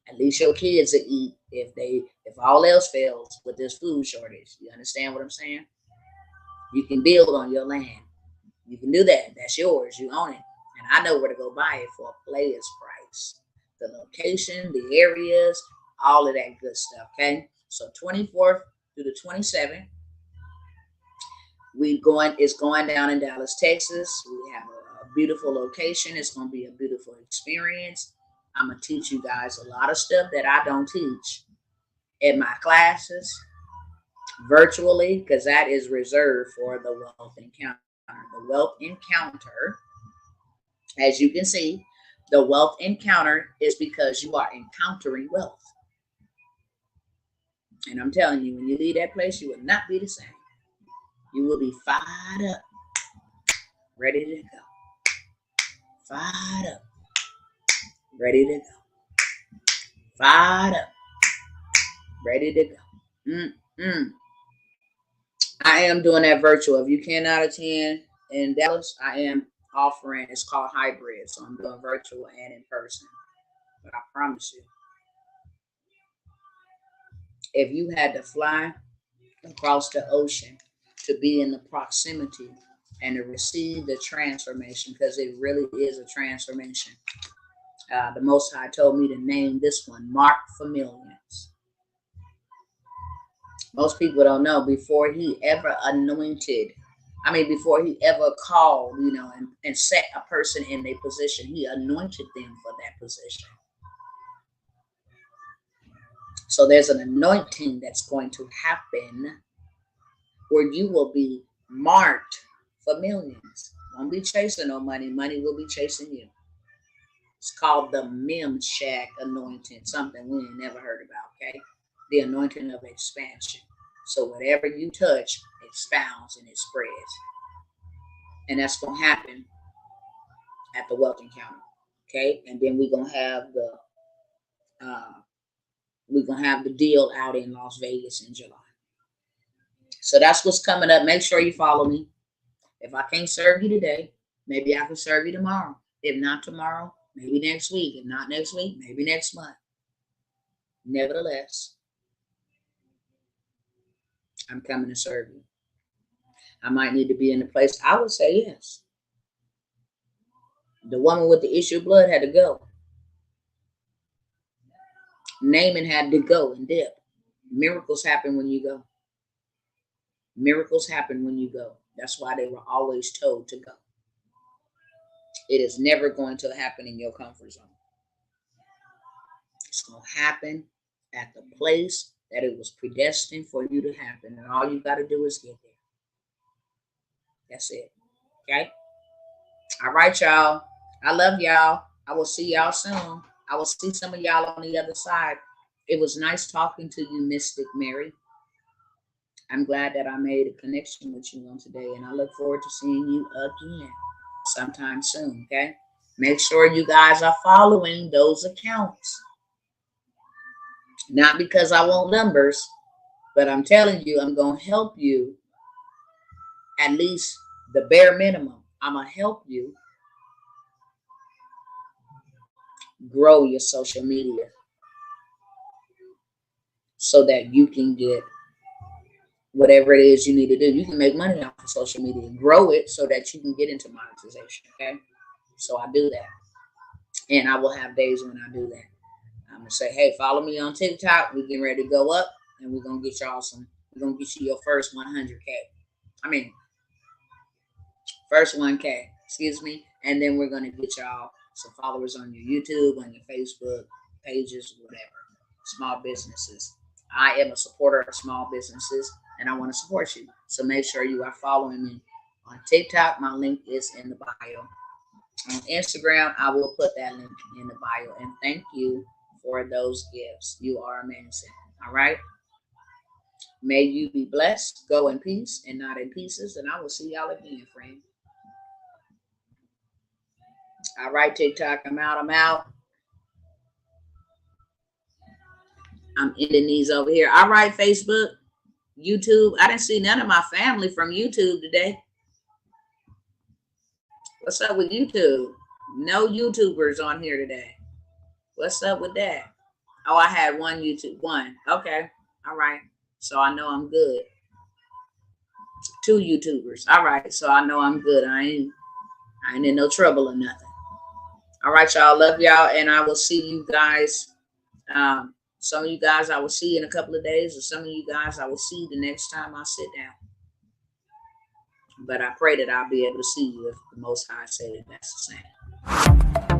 At least your kids will eat if all else fails with this food shortage. You understand what I'm saying? You can build on your land. You can do that. That's yours. You own it. And I know where to go buy it for a player's price. The location, the areas, all of that good stuff. Okay. So 24th through the 27th, it's going down in Dallas, Texas. We have a beautiful location. It's going to be a beautiful experience. I'm going to teach you guys a lot of stuff that I don't teach in my classes virtually, because that is reserved for the Wealth Encounter. The Wealth Encounter, as you can see, the Wealth Encounter is because you are encountering wealth. And I'm telling you, when you leave that place, you will not be the same. You will be fired up, ready to go. Fired up, ready to go. Fired up, ready to go. I am doing that virtual. If you cannot attend in Dallas, I am offering, it's called hybrid. So I'm doing virtual and in person. But I promise you, if you had to fly across the ocean to be in the proximity and to receive the transformation, because it really is a transformation. The Most High told me to name this one Mark for Millions. Most people don't know, before he ever before he ever called, and set a person in their position, he anointed them for that position. So there's an anointing that's going to happen where you will be marked for millions. Don't be chasing no money. Money will be chasing you. It's called the Memshak anointing, something we ain't never heard about, okay? The anointing of expansion. So whatever you touch expounds and it spreads. And that's going to happen at the wealth encounter, okay? And then we're going to have the deal out in Las Vegas in July. So that's what's coming up. Make sure you follow me. If I can't serve you today, maybe I can serve you tomorrow. If not tomorrow, maybe next week. If not next week, maybe next month. Nevertheless, I'm coming to serve you. I might need to be in a place. I would say yes. The woman with the issue of blood had to go. Naaman had to go and dip. Miracles happen when you go. Miracles happen when you go. That's why they were always told to go. It is never going to happen in your comfort zone. It's going to happen at the place that it was predestined for you to happen. And all you got to do is get there. That's it. Okay? All right, y'all. I love y'all. I will see y'all soon. I will see some of y'all on the other side. It was nice talking to you, Mystic Mary. I'm glad that I made a connection with you on today, and I look forward to seeing you again sometime soon, okay? Make sure you guys are following those accounts. Not because I want numbers, but I'm telling you, I'm going to help you at least the bare minimum. I'm going to help you grow your social media so that you can get whatever it is you need to do. You can make money off of social media, grow it so that you can get into monetization, okay? So I do that. And I will have days when I do that. I'm going to say, hey, follow me on TikTok. We're getting ready to go up, and we're going to get y'all we're going to get you your first 100K. First 1K, excuse me. And then we're going to get y'all some followers on your YouTube, on your Facebook pages, whatever. Small businesses. I am a supporter of small businesses, and I want to support you. So make sure you are following me on TikTok. My link is in the bio. On Instagram, I will put that link in the bio. And thank you for those gifts. You are amazing. All right. May you be blessed. Go in peace and not in pieces. And I will see y'all again, friend. All right, TikTok. I'm out. I'm ending these over here. All right, Facebook, YouTube. I didn't see none of my family from YouTube today. What's up with YouTube? No YouTubers on here today. What's up with that? Oh, I had one. Okay. All right. So I know I'm good. 2 YouTubers. All right. So I know I'm good. I ain't in no trouble or nothing. All right, y'all. Love y'all. And I will see you guys. Some of you guys I will see in a couple of days, or some of you guys I will see the next time I sit down. But I pray that I'll be able to see you if the Most High said it. That's the same.